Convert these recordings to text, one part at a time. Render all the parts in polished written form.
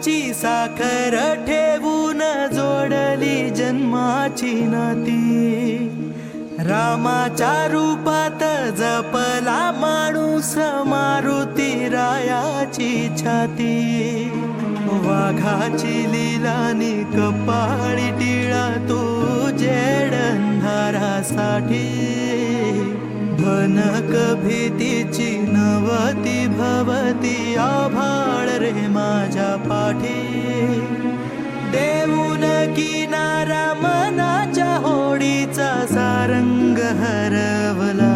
गुळाची साखर ठेवून जोडली जन्माची नाती रामाच्या रूपात जपला माणूस मारुती रायाची छाती वाघाची लीलानी कपाळी टिळा तू जेड अंधारासाठी भनक भीतीची नवती भवती आभाळ रे माझ्या पाठी देऊन किनारा मनाच्या होडीचा सारंग हरवला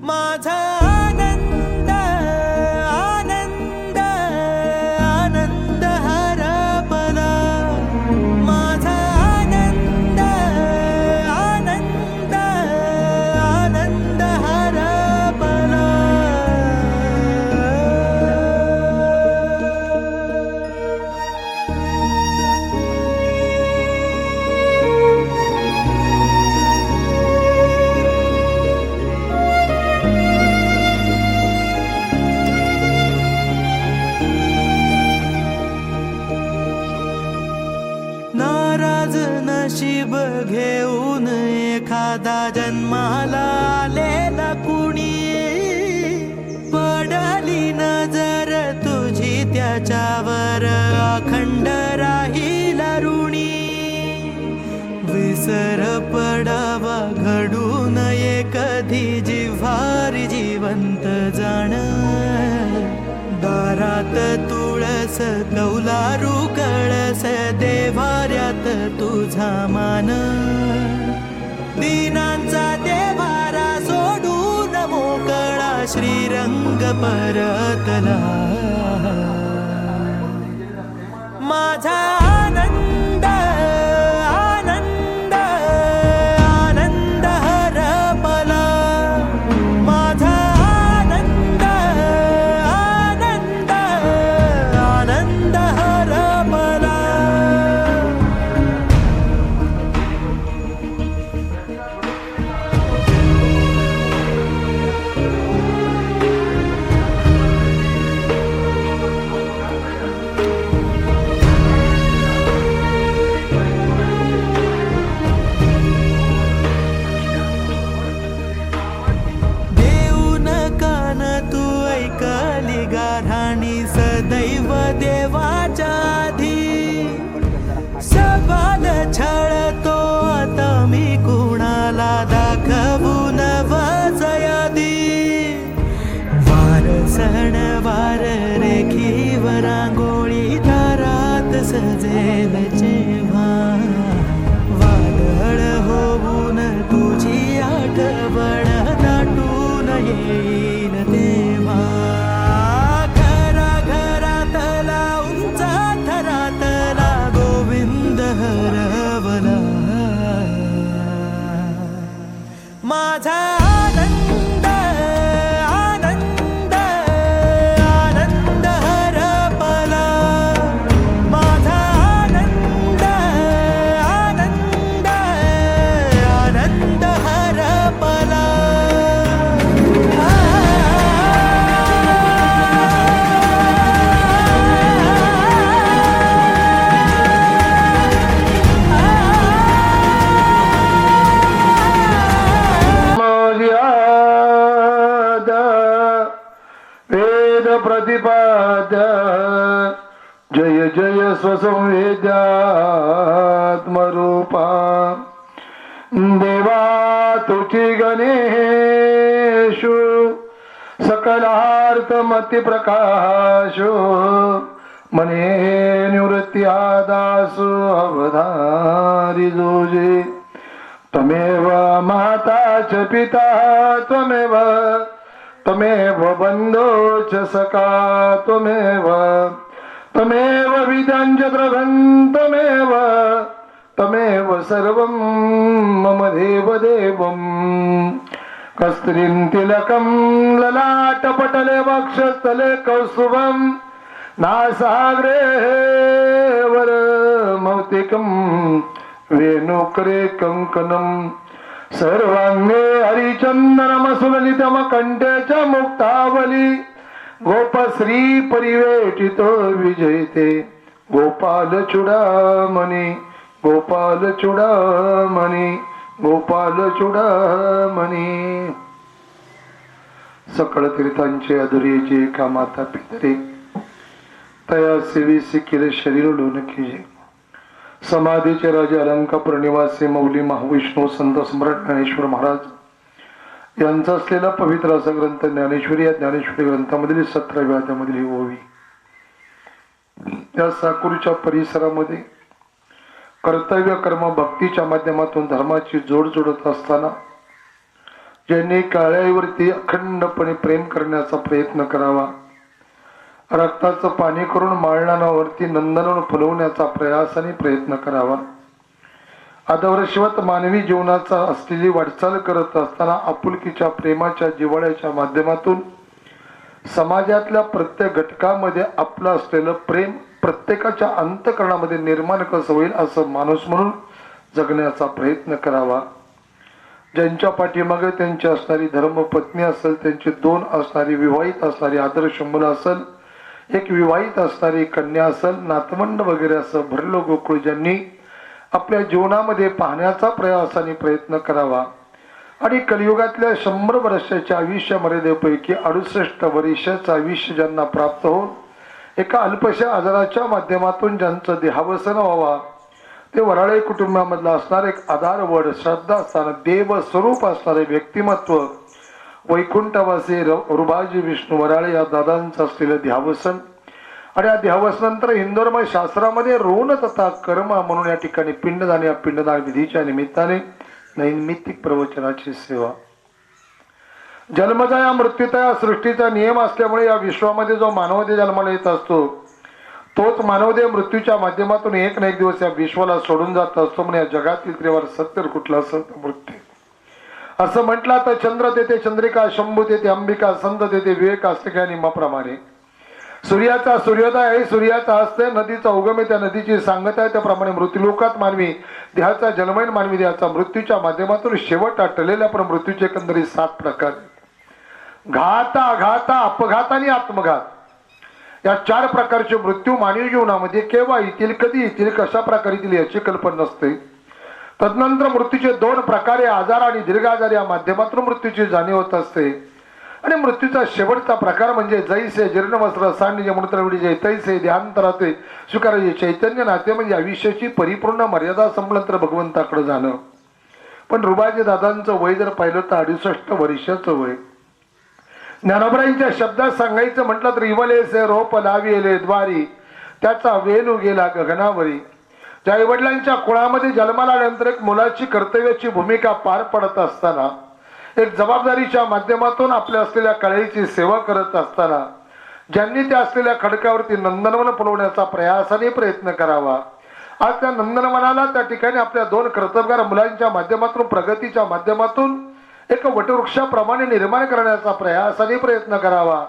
माझा आनंद आनंद आनंद हरपला माझा आनंद आनंद आनंद हरपला नाराज नशीब घेऊन एखादा जन्माला आलेला कुणी पडली नजर तुझी त्याच्यावर अखंड राहिला ऋणी विसर पडावा घडू नये कधी जिव्हारी जिवंत जाण दारात तुळस कौलारू कळस देवाऱ्यात तुझा मान दीनांचा देवारा सोडून मोकळा श्रीरंग परतला माझा आनंद आनंद आनंद हरपला माझा आनंद आनंद आनंद हरपला ऐकली गाराणी सदैव देवाच्या आधी सवाल छळतो आता मी कुणाला दाखवून वजयादी वार सणवार रेखीवर रांगोळी दारात सजेल जेव्हा वादळ होऊन तुझी आठवण दाटून येईल तेव्हा घरा घरातला उंच थरातला गोविंद हरवला माझा आनंद आनंद आनंद हरपला माझा आनंद आनंद आनंद हरपला वेद प्रतिपाद्य जय जय स्वसंवेद्यात्मरूपा देवा तुझी गणेशु सकलार्थमती प्रकाशो मने निवृत्ती आदासु अवधारी जोजे त्वमेव माता च पिता त्वमेव त्वमेव बन्धो च सखा त्वमेव त्वमेव विद्यां च द्रवं त्वमेव त्वमेव सर्वं मम देवदेवं कस्त्रीं तिलकं ललाटपटले वक्षस्थले कौस्तुभं नासाग्रे वरमौक्तिकं वेणुकरे कंकणं सर्वांगे हरिचंदनमसुललितम कंठेच्या मुक्तावली गोपश्री परिवेटितो विजयते गोपाल चूडामणी गोपाल चूडामणी गोपाल चूडामणी. सकळ तीर्थांचे अधुरीचे का माता पितरे तया सेवेसी केले शरीर लोणकीजे. समाधीचे राजे अलंकापूर निवासी मौली महाविष्णू संत सम्राट ज्ञानेश्वर महाराज यांचा असलेला पवित्र असा ग्रंथ ज्ञानेश्वरी या ज्ञानेश्वरी ग्रंथामधील 17व्या अध्यायामधील ओवी. या साकुरीच्या परिसरामध्ये कर्तव्य कर्म भक्तीच्या माध्यमातून धर्माची जोड जोडत असताना ज्यांनी काळ्यावरती अखंडपणे प्रेम करण्याचा प्रयत्न करावा, रक्ताचं पाणी करून माळणावरती नंदनवन फुलवण्याचा प्रयास आणि प्रयत्न करावा, आदवर्षवत मानवी जीवनाचा असलेली वाटचाल करत असताना आपुलकीच्या प्रेमाच्या जिव्हाळ्याच्या माध्यमातून समाजातल्या प्रत्येक घटकामध्ये आपलं असलेलं प्रेम प्रत्येकाच्या अंतःकरणामध्ये निर्माण कसं होईल असं माणूस म्हणून जगण्याचा प्रयत्न करावा. ज्यांच्या पाठीमागे त्यांची असणारी धर्मपत्नी असेल, त्यांची 2 असणारी विवाहित असणारी आदर्श मुलं असेल, 1 विवाहित असणारी कन्या असेल, नातवंड वगैरे असं भरलं गोकुळ ज्यांनी आपल्या जीवनामध्ये पाहण्याचा प्रयास आणि प्रयत्न करावा. आणि कलियुगातल्या 100 वर्षाच्या आयुष्य मर्यादेपैकी 68 वर्षाचं आयुष्य ज्यांना प्राप्त होऊन एका अल्पशा आजाराच्या माध्यमातून ज्यांचं देहावसन व्हावा, ते वराळे कुटुंबामधला असणार एक आधारवड श्रद्धास्थान देव स्वरूप असणारे व्यक्तिमत्व वैकुंठवासी रुबाजी विष्णू वराळे या दादांचं असलेलं देहावसन. आणि या देहावसनंतर हिंदुधर्म शास्त्रामध्ये ऋण तथा कर्म म्हणून या ठिकाणी पिंडदान या पिंडदान विधीच्या निमित्ताने नैमित्तिक प्रवचनाची सेवा. जन्मता या मृत्यूता या सृष्टीचा नियम असल्यामुळे या विश्वामध्ये जो मानवदेह जन्माला येत असतो तोच मानवदेह मृत्यूच्या माध्यमातून एक ना एक दिवस या विश्वाला सोडून जात असतो. म्हणजे या जगातील त्रिवार सत्य कुठला असेल तर मृत्यू. असं म्हटलं तर चंद्र तेथे चंद्रिका, शंभू तेथे अंबिका, संत तेथे विवेक असते का नियमाप्रमाणे. सूर्याचा सूर्योदय आहे, सूर्याचा असते, नदीचा उगम आहे, त्या नदीची सांगता आहे. त्याप्रमाणे मृत्यूलोकात मानवी देहाचा जन्महीन मानवी देहाचा मृत्यूच्या माध्यमातून शेवट आटलेल्या पण मृत्यूचे एकंदरीत 7 प्रकार. घात, आघात, अपघात आणि आत्मघात या 4 प्रकारचे मृत्यू मानवी जीवनामध्ये केव्हा येतील, कधी येतील, कशा प्रकारे येतील याची कल्पना नसते. तदनंतर मृत्यूचे 2 प्रकारे आजार आणि दीर्घ आजार या माध्यमातून मृत्यूची जाणीव होत असते. आणि मृत्यूचा शेवटचा प्रकार म्हणजे जैसे जीर्ण वस्त्र सांडजे मूत्रविडीजे तैसे देहांतराचे स्वीकारायचे चैतन्य नाते म्हणजे आयुष्याची परिपूर्ण मर्यादा संपल्यानंतर भगवंताकडे जाणं. पण रुबाजी दादांचं वय जर पाहिलं तर 68 वर्षाचं वय. ज्ञानोबरांच्या शब्दात सांगायचं म्हटलं तर इवलेसे रोप लाविले द्वारी त्याचा वेणू गेला गगनावरी. ज्या आईवडिलांच्या कुळामध्ये जन्माला आल्यानंतर एक मुलाची कर्तव्याची भूमिका पार पडत असताना एक जबाबदारीच्या माध्यमातून आपल्या असलेल्या कळेची सेवा करत असताना ज्यांनी त्या असलेल्या खडकावरती नंदनवन फुलवण्याचा प्रयास आणि प्रयत्न करावा. आज त्या नंदनवनाला त्या ठिकाणी आपल्या 2 कर्तबगार मुलांच्या माध्यमातून प्रगतीच्या माध्यमातून एक वटवृक्षाप्रमाणे निर्माण करण्याचा प्रयास आणि प्रयत्न करावा.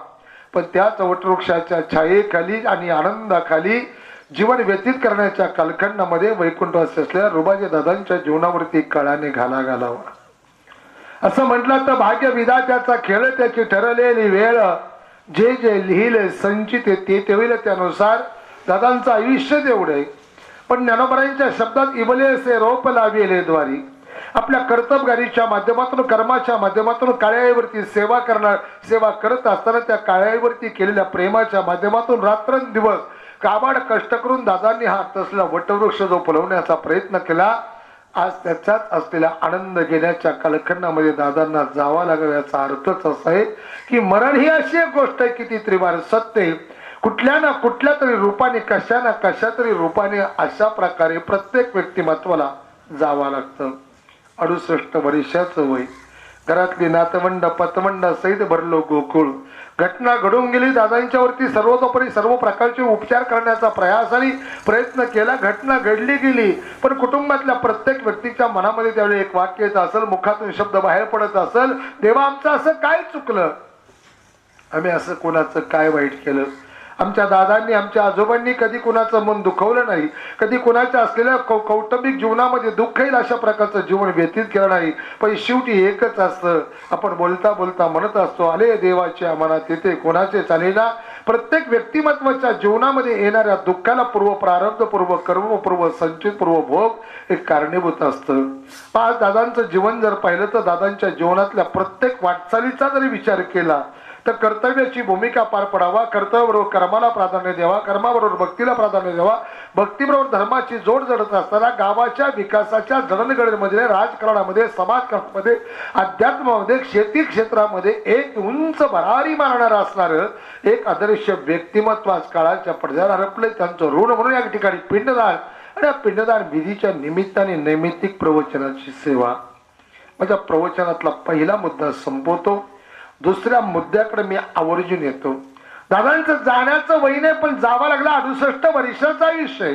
पण त्याच वटवृक्षाच्या छायेखाली आणि आनंदाखाली जीवन व्यतीत करण्याच्या कालखंडामध्ये वैकुंठवासी असलेल्या रुबाजी दादांच्या जीवनावरती काळाने घाला घालावा. असं म्हटलं तर भाग्य विधात्याचा खेळ त्याची ठरलेली वेळ जे जे लिहिले संचित ते होईल. त्यानुसार दादांचं आयुष्य तेवढे. पण ज्ञानोबरांच्या शब्दात इवलेसे रोप लाविले द्वारी आपल्या कर्तबगारीच्या माध्यमातून कर्माच्या माध्यमातून काळ्यावरती सेवा करत असताना त्या काळ्यावरती केलेल्या प्रेमाच्या माध्यमातून रात्रंदिवस काबाड कष्ट करून दादांनी हा तसला वटवृक्ष जो फुलवण्याचा प्रयत्न केला. आज त्याच्यात असलेला आनंद घेण्याच्या कालखंडामध्ये दादांना जावा लागेल. याचा अर्थच असा आहे की मरण ही अशी एक गोष्ट आहे की ती त्रिवार सत्य कुठल्या ना कुठल्या तरी रूपाने कशा ना कशा तरी रूपाने अशा प्रकारे प्रत्येक व्यक्तिमत्वाला जावा लागतं. 68 वर्षाचं वय. घरातली नातवंड पतवंड सहित भरलो गोकुळ. घटना घडून गेली. दादांच्या वरती सर्वतोपरी सर्व प्रकारचे उपचार करण्याचा प्रयास आणि प्रयत्न केला. घटना घडली गेली. पण कुटुंबातल्या प्रत्येक व्यक्तीच्या मनामध्ये त्यावेळी एक वाक्य येत असेल, मुखातून शब्द बाहेर पडत असेल, देवा आमचं असं काय चुकलं, आम्ही असं कोणाचं काय वाईट केलं. आमच्या दादांनी आमच्या आजोबांनी कधी कुणाचं मन दुखवलं नाही, कधी कुणाच्या असलेल्या कौटुंबिक जीवनामध्ये दुःख येईल अशा प्रकारचं जीवन व्यतीत केलं नाही. पण शेवटी एकच असतं, आपण बोलता बोलता म्हणत असतो, आले देवाच्या मनात येते कोणाचे चालेना. प्रत्येक व्यक्तिमत्वाच्या जीवनामध्ये येणाऱ्या दुःखाला पूर्व प्रारब्धपूर्व कर्मपूर्व संचितपूर्व भोग हे कारणीभूत असतं. आज दादांचं जीवन जर पाहिलं तर दादांच्या जीवनातल्या प्रत्येक वाटचालीचा जरी विचार केला तर कर्तव्याची भूमिका पार पडावा, कर्तव्याबरोबर कर्माला प्राधान्य द्यावा, कर्माबरोबर भक्तीला प्राधान्य द्यावा, भक्तीबरोबर धर्माची जोड जडत असताना गावाच्या विकासाच्या जडणघडणीमध्ये, राजकारणामध्ये, समाजकारणामध्ये, अध्यात्मामध्ये, शेती क्षेत्रामध्ये एक उंच भरारी मारणारं असणारं एक आदर्श व्यक्तिमत्व आज काळाच्या पडद्यावर हरपले. त्यांचं ऋण म्हणून या ठिकाणी पिंडदान आणि या पिंडदान विधीच्या निमित्ताने नैमित्तिक प्रवचनाची सेवा. माझ्या प्रवचनातला पहिला मुद्दा संपवतो. दुसऱ्या मुद्द्याकडे मी आवर्जून येतो. दादांचं जाण्याचं वय नाही, पण जावं लागला 68 वर्षाचा विषय.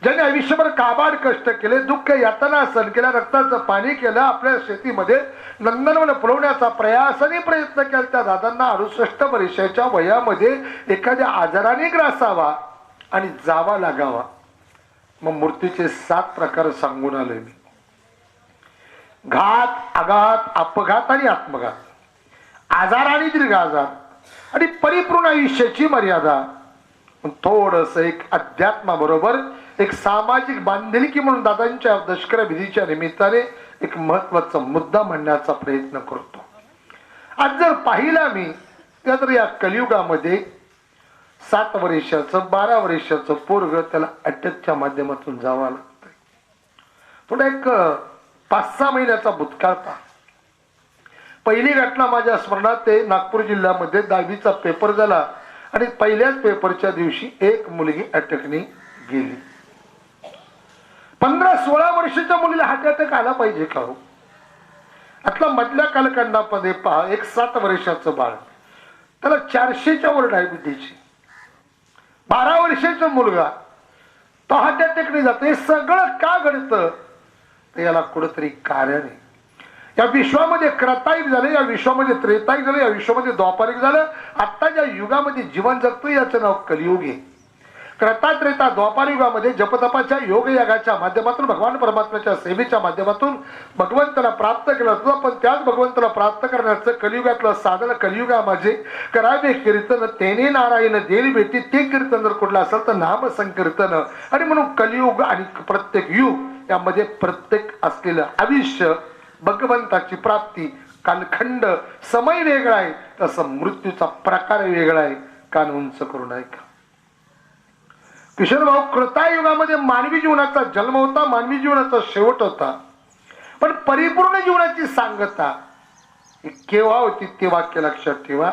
ज्याने आयुष्यभर काबाड कष्ट केले, दुःख यातना सहन केला, रक्ताचं पाणी केलं, आपल्या शेतीमध्ये नंदनवन फुलवण्याचा प्रयासाने प्रयत्न केला. त्या दादांना 68 वर्षाच्या वयामध्ये एखाद्या आजाराने ग्रासावा आणि जावा लागावा. मग मृत्यूचे 7 प्रकार सांगून आलोय मी. घात, आघात, अपघात आणि आत्मघात, आजार आणि दीर्घ आजार आणि परिपूर्ण आयुष्याची मर्यादा. थोडस एक अध्यात्माबरोबर एक सामाजिक बांधिलकी म्हणून दादांच्या दशकरा विधीच्या निमित्ताने एक महत्वाचा मुद्दा म्हणण्याचा प्रयत्न करतो. आज जर पाहिला मी तर या कलियुगामध्ये 7 वर्षाचं 12 वर्षाचं पोरग त्याला अटकच्या माध्यमातून जावं लागतंय. थोडा एक 5-6 महिन्याचा भूतकाळ पहा. पहिली घटना माझ्या स्मरणात ते नागपूर जिल्ह्यामध्ये 10वीचा पेपर झाला आणि पहिल्याच पेपरच्या दिवशी एक मुलगी अटकने गेली. 15-16 वर्षाच्या मुलीला हार्ट अटॅक आला पाहिजे का हो? आतला मधल्या कालखंडामध्ये पहा, एक 7 वर्षाचं बाळ, त्याला 400च्या वर डायबिटीज. 12 वर्षाचा मुलगा तो हार्ट अटॅकने जातो. हे सगळं का घडतं? तर याला कुठंतरी कारण आहे. या विश्वामध्ये क्रतायुग झालं, या विश्वामध्ये त्रेतायुग झालं, या विश्वामध्ये द्वापारयुग झालं. आता ज्या युगामध्ये जीवन जगतो याचं नाव कलियुग आहे. क्रता त्रेता द्वापार युगामध्ये जपतपाच्या योगयागाच्या माध्यमातून भगवान परमात्म्याच्या सेवेच्या माध्यमातून भगवंताला प्राप्त केलं होतं. पण त्याच भगवंताला प्राप्त करण्याचं कलियुगातलं साधन कलियुगामध्ये करावे कीर्तन, तेने नारायण देली भेटी. ते कीर्तन जर कुठलं असेल तर नाम संकीर्तन. आणि म्हणून कलियुग आणि प्रत्येक युग यामध्ये प्रत्येक असलेलं आयुष्य भगवंताची प्राप्ती कालखंड समय वेगळा आहे, तसं मृत्यूचा प्रकार वेगळा आहे. कान उंच करून ऐका. किशोर भाऊ, कृतायुगामध्ये मानवी जीवनाचा जन्म होता, मानवी जीवनाचा शेवट होता, पण परिपूर्ण जीवनाची सांगता केव्हा होती ते वाक्य लक्षात ठेवा.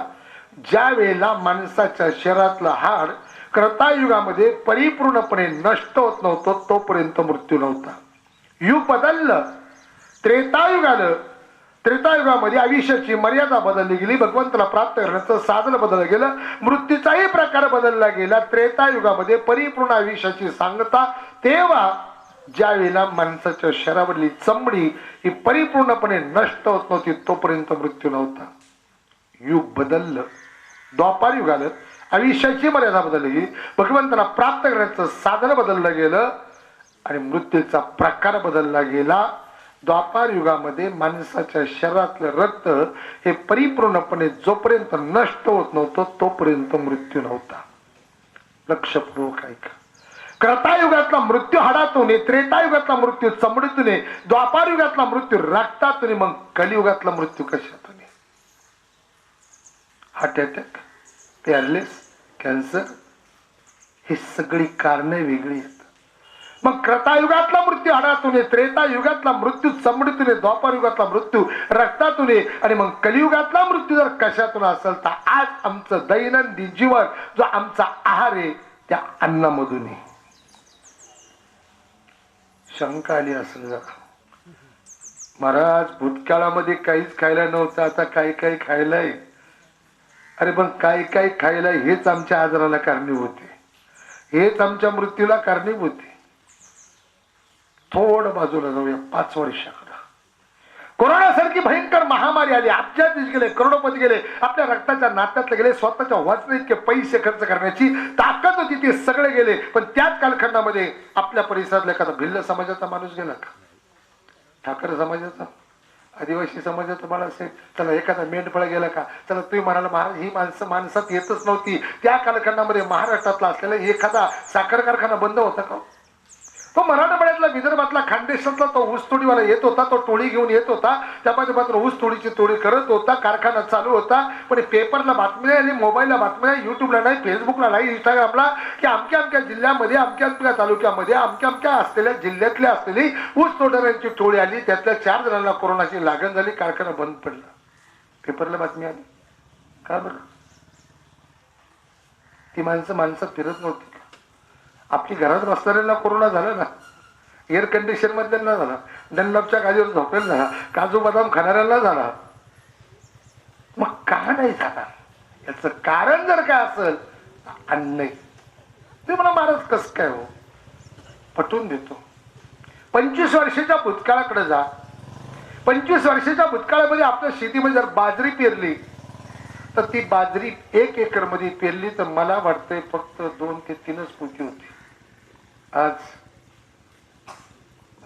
ज्या वेळेला माणसाच्या शरीरातलं हाड कृतायुगामध्ये परिपूर्णपणे नष्ट होत नव्हतं तोपर्यंत मृत्यू नव्हता. युग बदललं, त्रेतायुग आलं. त्रेतायुगामध्ये आयुष्याची मर्यादा बदलली गेली, भगवंताला प्राप्त करण्याचं साधन बदललं गेलं, मृत्यूचाही प्रकार बदलला गेला. त्रेतायुगामध्ये परिपूर्ण आयुष्याची सांगता तेव्हा ज्या वेळेला माणसाच्या शरीरावरली चमडी ही परिपूर्णपणे नष्ट होत नव्हती तोपर्यंत मृत्यू नव्हता. युग बदललं, द्वापार युग आलं, आयुष्याची मर्यादा बदलली गेली, भगवंताला प्राप्त करण्याचं साधन बदललं गेलं आणि मृत्यूचा प्रकार बदलला गेला. द्वापार युगामध्ये माणसाच्या शरीरातलं रक्त हे परिपूर्णपणे जोपर्यंत नष्ट होत नव्हतं तोपर्यंत मृत्यू नव्हता. लक्षपूर्वक ऐका. कृतायुगातला मृत्यू हाडातून, त्रेतायुगातला मृत्यू चमडीतून, द्वापार युगातला मृत्यू रक्तातून, मग कलियुगातला मृत्यू कशातून? हार्ट अटॅक, पॅरलिस, कॅन्सर, ही सगळी कारणे वेगळी आहेत. मग कृतायुगातला मृत्यू हाडातून, त्रेतायुगातला मृत्यू चमडीतून, द्वापार युगातला मृत्यू रक्तातून, आणि मग कलियुगातला मृत्यू जर कशातून असेल तर आज आमचं दैनंदिन जीवन जो आमचा आहार आहे त्या अन्नामधून. शंका आली असेल जरा, महाराज भूतकाळामध्ये काहीच खायला नव्हतं, आता काही काही खायलाय. अरे पण काही काही खायला हेच आमच्या आजाराला कारणीभूत आहे, हेच आमच्या मृत्यूला कारणीभूत आहे. थोडं बाजूला जाऊया 5 वर्षाकडे. कोरोनासारखी भयंकर महामारी आली, अब्जात गेले, करोडोपती गेले, आपल्या रक्ताच्या नात्यातले गेले, स्वतःच्या वाचने इतके पैसे खर्च करण्याची ताकद होती ते सगळे गेले. पण त्याच कालखंडामध्ये आपल्या परिसरातला एखादा भिल्ल समाजाचा माणूस गेला का, ठाकर समाजाचा, आदिवासी समाजाचा बाळासाहेब, त्याला एखादा मेंढपाळ गेला का, त्याला तुम्ही म्हणाला महाराज ही माणसं माणसात येतच नव्हती. त्या कालखंडामध्ये महाराष्ट्रातला असलेला एखादा साखर कारखाना बंद होता का? तो मराठवाड्यातला, विदर्भातला, खानदेशातला तो ऊसतोडीवाला येत होता, तो टोळी घेऊन येत होता, त्या मात्र ऊसतोडीची तोडी करत होता, कारखाना चालू होता. पण पेपरला बातम्या आणि मोबाईलला बातम्या, युट्यूबला नाही, फेसबुकला नाही, इंस्टाग्रामला, की अमक्या अमक्या जिल्ह्यामध्ये, अमक्या अमक्या तालुक्यामध्ये, अमक्या अमक्या असलेल्या जिल्ह्यातले असलेली ऊस तोडणाऱ्यांची टोळी आली, त्यातल्या 4 जणांना कोरोनाची लागण झाली, कारखाना बंद पडला. पेपरला बातमी आली का बरं? ती माणसं माणसात फिरत नव्हती. आपली घरात बसणाऱ्यांना कोरोना झाला ना, एअर कंडिशन मधल्यांना झाला, डनलॉपच्या गादीवर झोपेल झाला, काजू बदाम खाणाऱ्यांना झाला. मग का नाही झाला? याच कारण जर काय असेल, अन्न. ते मला महाराज कस काय हो, पटवून देतो. 25 वर्षाच्या भूतकाळाकडे जा. 25 वर्षाच्या भूतकाळामध्ये आपल्या शेतीमध्ये जर बाजरी पेरली तर ती बाजरी 1 एकर मध्ये पेरली तर मला वाटतंय फक्त 2 ते 3च पोती होती. आज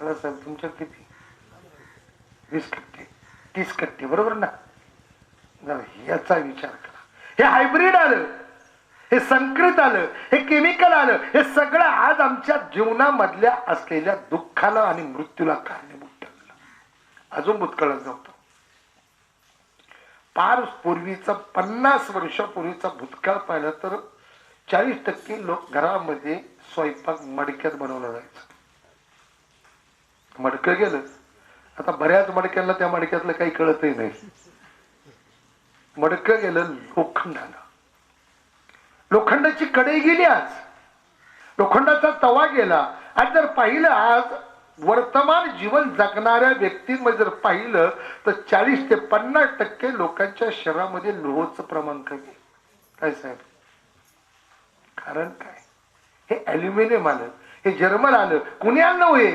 साहेब तुमच्या किती, 20 कट्टे, 30 कट्टे, बरोबर ना? याचा विचार करा. हे हायब्रिड आलं, हे संकरित आलं, हे केमिकल आलं, हे सगळं आज आमच्या जीवनामधल्या असलेल्या दुःखाला आणि मृत्यूला कारणीभूत ठरलं. अजून भूतकाळात जातो. फार पूर्वीचा 50 वर्षापूर्वीचा भूतकाळ पाहिला तर 40% लोक घरामध्ये स्वयंपाक मडक्यात बनवला जायचा. मडकं गेलं, आता बऱ्याच मडक्यांना त्या मडक्यातलं काही कळतही नाही. मडकं गेलं लोखंडाला, लोखंडाची कढई गेली, आज लोखंडाचा तवा गेला. आज जर पाहिलं, आज वर्तमान जीवन जगणाऱ्या व्यक्तींमध्ये जर पाहिलं तर 40 ते 50% लोकांच्या शरीरामध्ये लोहाचं प्रमाण कमी. काय साहेब कारण काय? हे ॲल्युमिनियम आलं, हे जर्मन आलं, कुणी आणलं होय?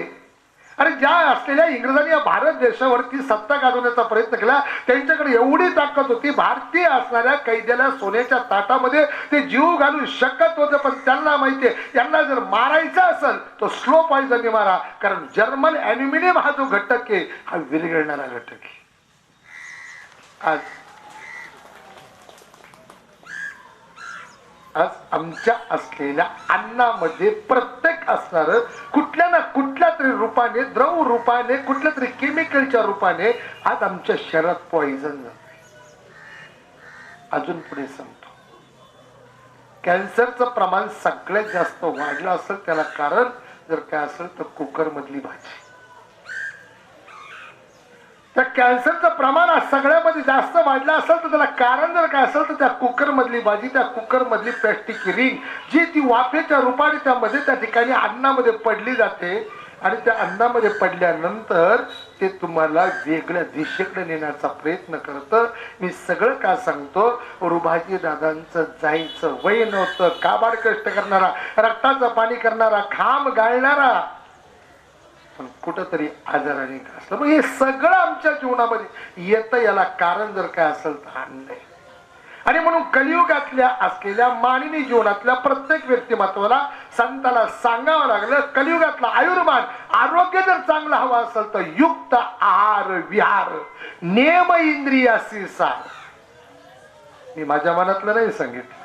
अरे ज्या असलेल्या इंग्रजांनी या भारत देशावरती सत्ता गाजवण्याचा प्रयत्न केला, त्यांच्याकडे एवढी ताकद होती, भारतीय असणाऱ्या कैद्याला सोन्याच्या ताटामध्ये ते जीव घालू शकत होते. पण त्यांना माहितीये यांना जर मारायचं असेल तो स्लो पॉइझनने मारा, कारण जर्मन ॲल्युमिनियम हा जो घटक आहे हा विरघळणारा घटक आहे. आज आमच्या असलेल्या अन्नामध्ये प्रत्येक असणार कुठल्या ना कुठल्या तरी रूपाने, द्रव रूपाने, कुठल्या तरी केमिकलच्या रूपाने आज आमच्या शरीरात पॉइझन जाते. अजून पुढे सांगतो, कॅन्सरचं प्रमाण सगळ्यात जास्त वाढलं असेल त्याला कारण जर काय असेल तर कुकर मधली भाजी. त्या कॅन्सरचं प्रमाण सगळ्यामध्ये जास्त वाढलं असेल तर त्याला कारण जर काय असेल तर त्या कुकर मधली भाजी, त्या कुकर मधली प्लॅस्टिक रिंग जी ती वाफेच्या रूपाने त्यामध्ये त्या ठिकाणी अन्नामध्ये पडली जाते आणि त्या अन्नामध्ये पडल्यानंतर ते तुम्हाला वेगळ्या दिशेकडे नेण्याचा प्रयत्न करतं. मी सगळं का सांगतो, रुभाजी दादांचं जायचं वय नव्हतं. काबाड कष्ट करणारा, रक्ताचं पाणी करणारा, घाम गाळणारा, पण कुठंतरी आजाराने घासलं. मग हे सगळं आमच्या जीवनामध्ये येतं. याला कारण जर काय असेल तर अन्न आहे. आणि म्हणून कलियुगातल्या असलेल्या मानवी जीवनातल्या प्रत्येक व्यक्तिमत्वाला संताला सांगावं लागलं, कलियुगातला आयुर्मान आरोग्य जर चांगलं हवं असेल तर युक्त आहार विहार नेम इंद्रियासी सार. मी माझ्या मनातलं नाही सांगितलं.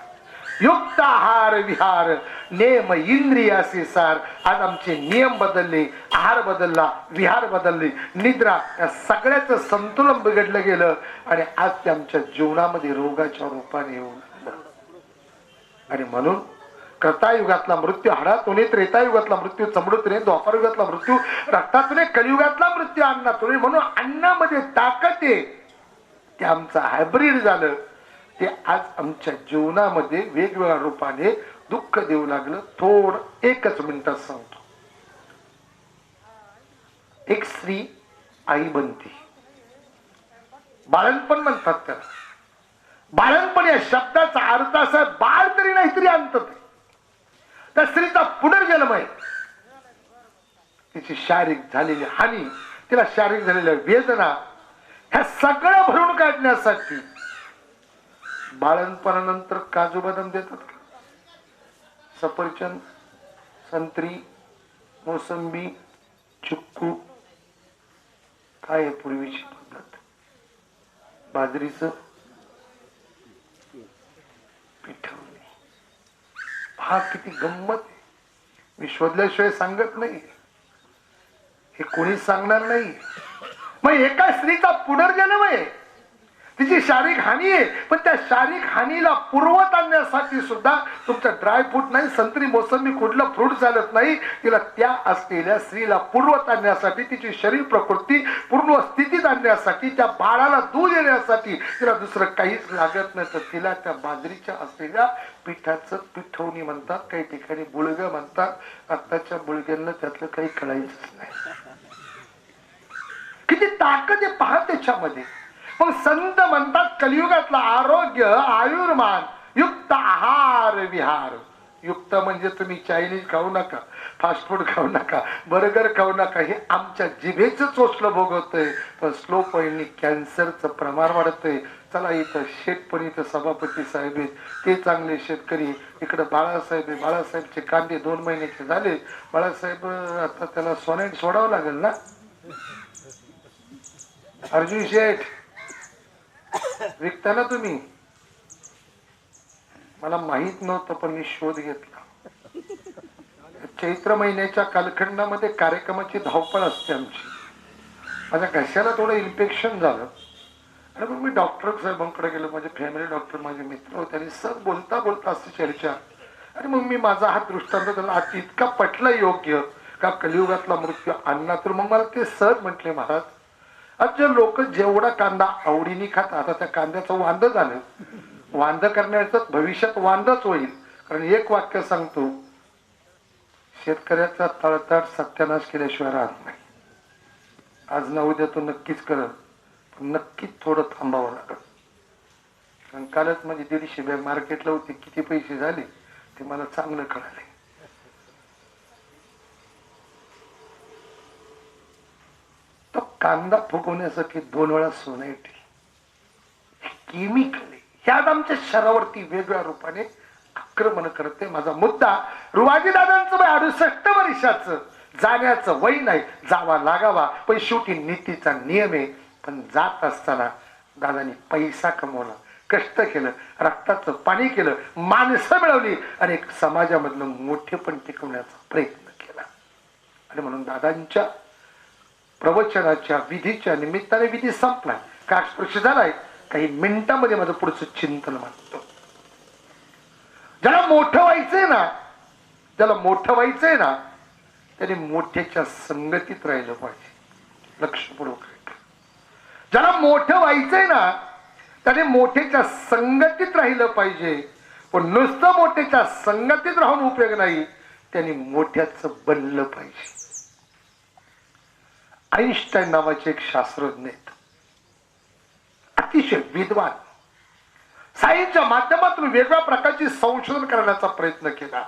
युक्त आहार विहार नेम इंद्रियासी सार. आज आमचे नियम बदलले, आहार बदलला, विहार बदलले, निद्रा, या सगळ्याचं संतुलन बिघडलं गेलं आणि आज ते आमच्या जीवनामध्ये रोगाच्या रूपाने येऊन आलं. आणि म्हणून कृतायुगातला मृत्यू हाडातून, त्रेतायुगातला मृत्यू चमडूतून, द्वापारयुगातला मृत्यू रक्तातून, कलियुगातला मृत्यू अन्नातून. म्हणून अन्नामध्ये ताकद आहे, ते आमचं हायब्रिड झालं. ते आज आमच्या जीवनामध्ये वेगवेगळ्या रूपाने दुःख देऊ लागलं. थोडं एकच मिनिटात सांगतो. एक स्त्री आई बनते, बाळणपण म्हणतात त्याला. बाळणपण या शब्दाचा अर्थ असा आहे, बाळ तरी नाही तरी अंत. त्या स्त्रीचा पुनर्जन्म आहे. तिची शारीरिक झालेली हानी, तिला शारीरिक झालेल्या वेदना, ह्या सगळं भरून काढण्यासाठी बाळणपणानंतर काजू बदाम देतात का? सफरचंद, संत्री, मोसंबी, चिक्कू, काय आहे पूर्वीची पद्धत? बाजरीचं पिठवणी. हा किती गंमत आहे. मी शोधल्याशिवाय सांगत नाही, हे कोणी सांगणार नाही. मग एका स्त्रीचा पुनर्जन्म आहे, तिची शारीरिक हानी आहे, पण त्या शारीरिक हानीला पूर्वत आणण्यासाठी सुद्धा तुमचं ड्रायफ्रूट नाही, संत्री मोसंबी कुठलं फ्रूट चालत नाही. तिला त्या असलेल्या स्त्रीला पूर्वत आणण्यासाठी, तिची शरीर प्रकृती पूर्ण स्थितीत आणण्यासाठी, त्या बाळाला दूध देण्यासाठी तिला दुसरं काहीच लागत नाही. तर तिला त्या बाजरीच्या असलेल्या पिठाचं पिठवणी म्हणतात, काही ठिकाणी बुळगं म्हणतात. आत्ताच्या बुळग्यांना त्यातलं काही कळायचंच नाही. किती ताकद आहे पहा त्याच्यामध्ये. मग संत म्हणतात कलियुगातला आरोग्य, आयुर्मान, युक्त आहार विहार. युक्त म्हणजे तुम्ही चायनीज खाऊ नका, फास्ट फूड खाऊ नका, बर्गर खाऊ नका, हे आमच्या जिभेचं चोचलं भोगवतंय. पण स्लो पॉईंटनी कॅन्सरचं प्रमाण वाढतंय. चला इथं शेतपणी इथं सभापती साहेब आहेत, ते चांगले शेतकरी. इकडं बाळासाहेब आहे, बाळासाहेबचे कांदे 2 महिन्याचे झाले. बाळासाहेब आता त्याला सोनेट सोडावं लागेल ना. अर्जुन शेठ विकता ना तुम्ही? मला माहित नव्हतं, पण मी शोध घेतला. चैत्र महिन्याच्या कालखंडामध्ये कार्यक्रमाची धावपळ असते आमची. माझ्या घशाला थोडं इन्फेक्शन झालं आणि मग मी डॉक्टर साहेबांकडे गेलो. माझे फॅमिली डॉक्टर, माझे मित्र होते, आणि सर बोलता बोलता असते चर्चा. आणि मग मी माझा हा दृष्टांत त्याला इतका पटला योग्य का कलियुगातला मृत्यू आणला. तर मग मला ते सहज म्हटले, महाराज आज जे लोक जेवढा कांदा आवडीने खातात, आता त्या कांद्याचं वांद झालं. वांद करण्याचं भविष्यात वांदच होईल. कारण एक वाक्य सांगतो, शेतकऱ्याचा तळतळ सत्यानाश केल्याशिवाय राहत नाही. आज ना उद्या तो नक्कीच करत, पण नक्कीच थोडं थांबावं लागत. कारण कालच माझी 150 बॅग मार्केटला होती, किती पैसे झाले ते मला चांगलं कळाले. तो कांदा फुगवण्यासाठी 2 वेळा सोनेट केमिकल ह्यात आमच्या शरीरावरती वेगळ्या रूपाने आक्रमण करते. माझा मुद्दा रुवाजी दादांचं 68 वर्षाचं जाण्याचं वय नाही, जावा लागावा, पण शेवटी नीतीचा नियम आहे. पण जात असताना दादांनी पैसा कमवला, कष्ट केलं, रक्ताचं पाणी केलं, माणसं मिळवली आणि एक समाजामधलं मोठेपण टिकवण्याचा प्रयत्न केला. आणि म्हणून दादांच्या प्रवचनाच्या विधीच्या निमित्ताने विधी संपला, काळ स्पर्श झालाय. काही मिनिटांमध्ये माझं पुढचं चिंतन मानतो. ज्याला मोठं व्हायचंय ना, ज्याला मोठं व्हायचंय ना, त्याने मोठ्याच्या संगतीत राहिलं पाहिजे. लक्षपूर्वक. ज्याला मोठं व्हायचंय ना, त्याने मोठ्याच्या संगतीत राहिलं पाहिजे. पण नुसतं मोठ्याच्या संगतीत राहून उपयोग नाही, त्याने मोठ्याचं बनलं पाहिजे. आईन्स्टाईन नावाचे एक शास्त्रज्ञ आहेत, अतिशय विद्वान. सायन्सच्या माध्यमातून वेगळ्या प्रकारची संशोधन करण्याचा प्रयत्न केला.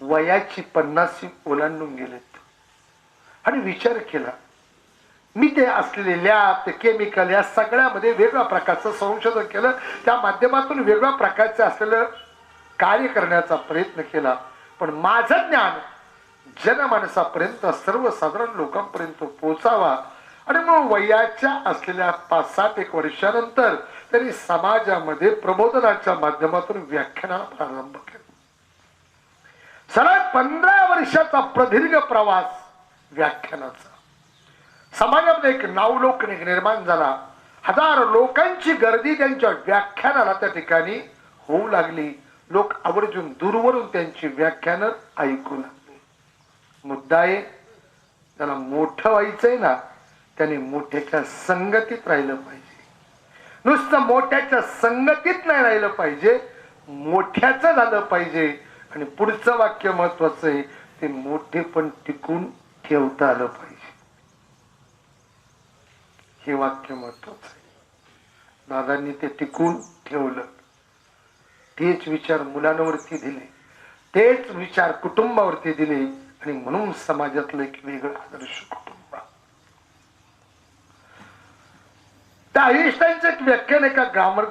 वयाची 50 ओलांडून गेलेत आणि विचार केला, मी ते असलेले लॅब, ते केमिकल, या सगळ्यामध्ये वेगळ्या प्रकारचं संशोधन केलं. त्या माध्यमातून वेगळ्या प्रकारचं असलेलं कार्य करण्याचा प्रयत्न केला. पण माझं ज्ञान जनमानसापर्यंत, सर्वसाधारण लोकांपर्यंत पोहोचावा. आणि मग वयाच्या असलेल्या 5-7 वर्षानंतर त्यांनी समाजामध्ये प्रबोधनाच्या माध्यमातून व्याख्यानाला प्रारंभ केला. सरळ 15 वर्षाचा प्रदीर्घ प्रवास व्याख्यानाचा. समाजामध्ये एक नावलौकिक निर्माण झाला. 1000 लोकांची गर्दी त्यांच्या व्याख्यानाला त्या ठिकाणी होऊ लागली. लोक आवर्जून दूरवरून त्यांची व्याख्यानं ऐकू लागली. मुद्दा आहे, त्याला मोठं व्हायचंय ना, त्याने मोठ्याच्या संगतीत राहिलं पाहिजे. नुसतं मोठ्याच्या संगतीत नाही राहिलं पाहिजे, मोठ्याचं झालं पाहिजे. आणि पुढचं वाक्य महत्वाचं आहे, ते मोठे पण टिकून ठेवता आलं पाहिजे. हे वाक्य महत्वाचं आहे. दादांनी ते टिकून ठेवलं. तेच विचार मुलांवरती दिले, तेच विचार कुटुंबावरती दिले. आणि म्हणून समाजातलं एक वेगळं आदर्श कुटुंब. त्या आईन्स्टाईनचं एक व्याख्यान एका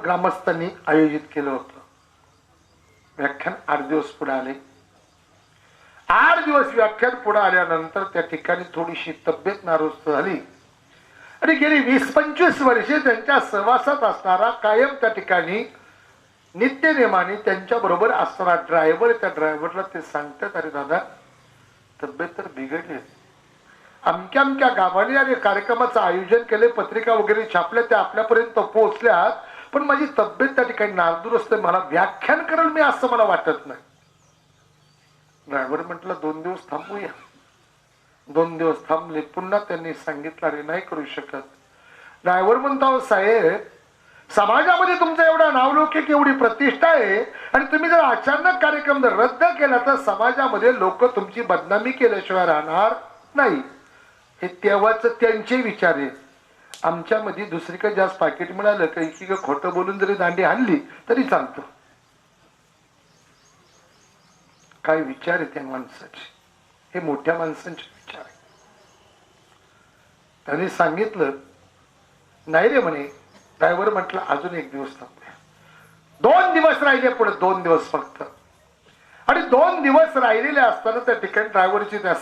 ग्रामस्थांनी आयोजित केलं होतं. व्याख्यान 8 दिवस पुढे आले. 8 दिवस व्याख्यान पुढे आल्यानंतर त्या ठिकाणी थोडीशी तब्येत नारुस्त झाली आणि गेली 20-25 वर्षे त्यांच्या सहवासात असणारा, कायम त्या ठिकाणी नित्यनेमाने त्यांच्या बरोबर असणारा ड्रायव्हर, त्या ड्रायव्हरला ते सांगतात, अरे दादा तब्येत तर बिघडली, अमक्या अमक्या गावाने आणि कार्यक्रमाचं आयोजन केले, पत्रिका वगैरे छापल्या, त्या आपल्यापर्यंत पोहोचल्यात, पण माझी तब्येत त्या ठिकाणी नारदुरुस्त आहे, मला व्याख्यान करेल मी असं मला वाटत नाही. ड्रायव्हर म्हटलं 2 दिवस थांबूया. 2 दिवस थांबले. पुन्हा त्यांनी सांगितलं, अरे नाही करू शकत. ड्रायव्हर म्हणतो, साहेब समाजामध्ये तुमचं एवढा नावलौकिक, एवढी प्रतिष्ठा आहे, आणि तुम्ही जर अचानक कार्यक्रम जर रद्द केला तर समाजामध्ये लोक तुमची बदनामी केल्याशिवाय राहणार नाही. हे तेव्हाच त्यांचे विचार आहे. आमच्यामध्ये दुसरीकडे जास्त पाकिट मिळालं का की खोटं बोलून जरी दांडी हाणली तरी चालतं. काय विचार आहे त्या माणसाचे, हे मोठ्या माणसांचे विचार आहे. त्यांनी सांगितलं, नाही रे म्हणे. ड्रायव्हर म्हटलं अजून 1 दिवस थांबूया. 2 दिवस राहिले पुढे, 2 दिवस फक्त. आणि 2 दिवस राहिलेले असताना त्या ठिकाणी ड्रायव्हरची, त्या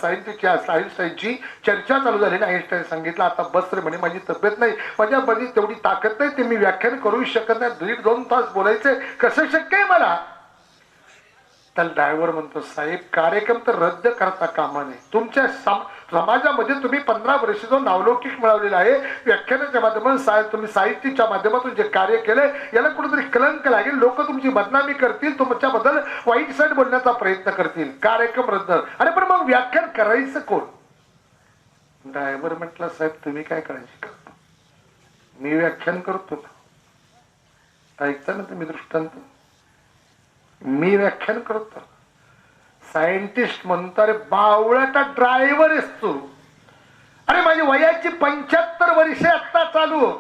आईन्स्टाईनची चर्चा चालू झाली. आईन्स्टाईन सांगितलं, आता बस रे म्हणे, माझी तब्येत नाही, माझ्यामध्ये तेवढी ताकद नाही, ते मी व्याख्यान करू शकत नाही, 1.5-2 तास बोलायचे, कसं शक्य आहे मला. तर ड्रायव्हर म्हणतो, साहेब कार्यक्रम तर रद्द करता कामा नये. तुमच्या समाजामध्ये तुम्ही 15 वर्ष जो नावलौकिक मिळवलेला आहे, व्याख्यानाच्या माध्यमातून तुम्ही साहित्याच्या माध्यमातून जे कार्य केलंय, याला कुठेतरी कलंक लागेल, लोक तुमची बदनामी करतील, तुमच्याबद्दल वाईट साईड बोलण्याचा प्रयत्न करतील, कार्यक्रम रद्द. अरे पण मग व्याख्यान करायचं कोण. ड्रायव्हर म्हटलं, साहेब तुम्ही काय काळजी करता, मी व्याख्यान करतो. ऐकता ना तुम्ही दृष्टांत, मी व्याख्यान करतो. सायंटिस्ट म्हणतो, अरे बावळटा ड्रायव्हर आहेस तू. अरे माझी वयाची 75 वर्षे आता चालू,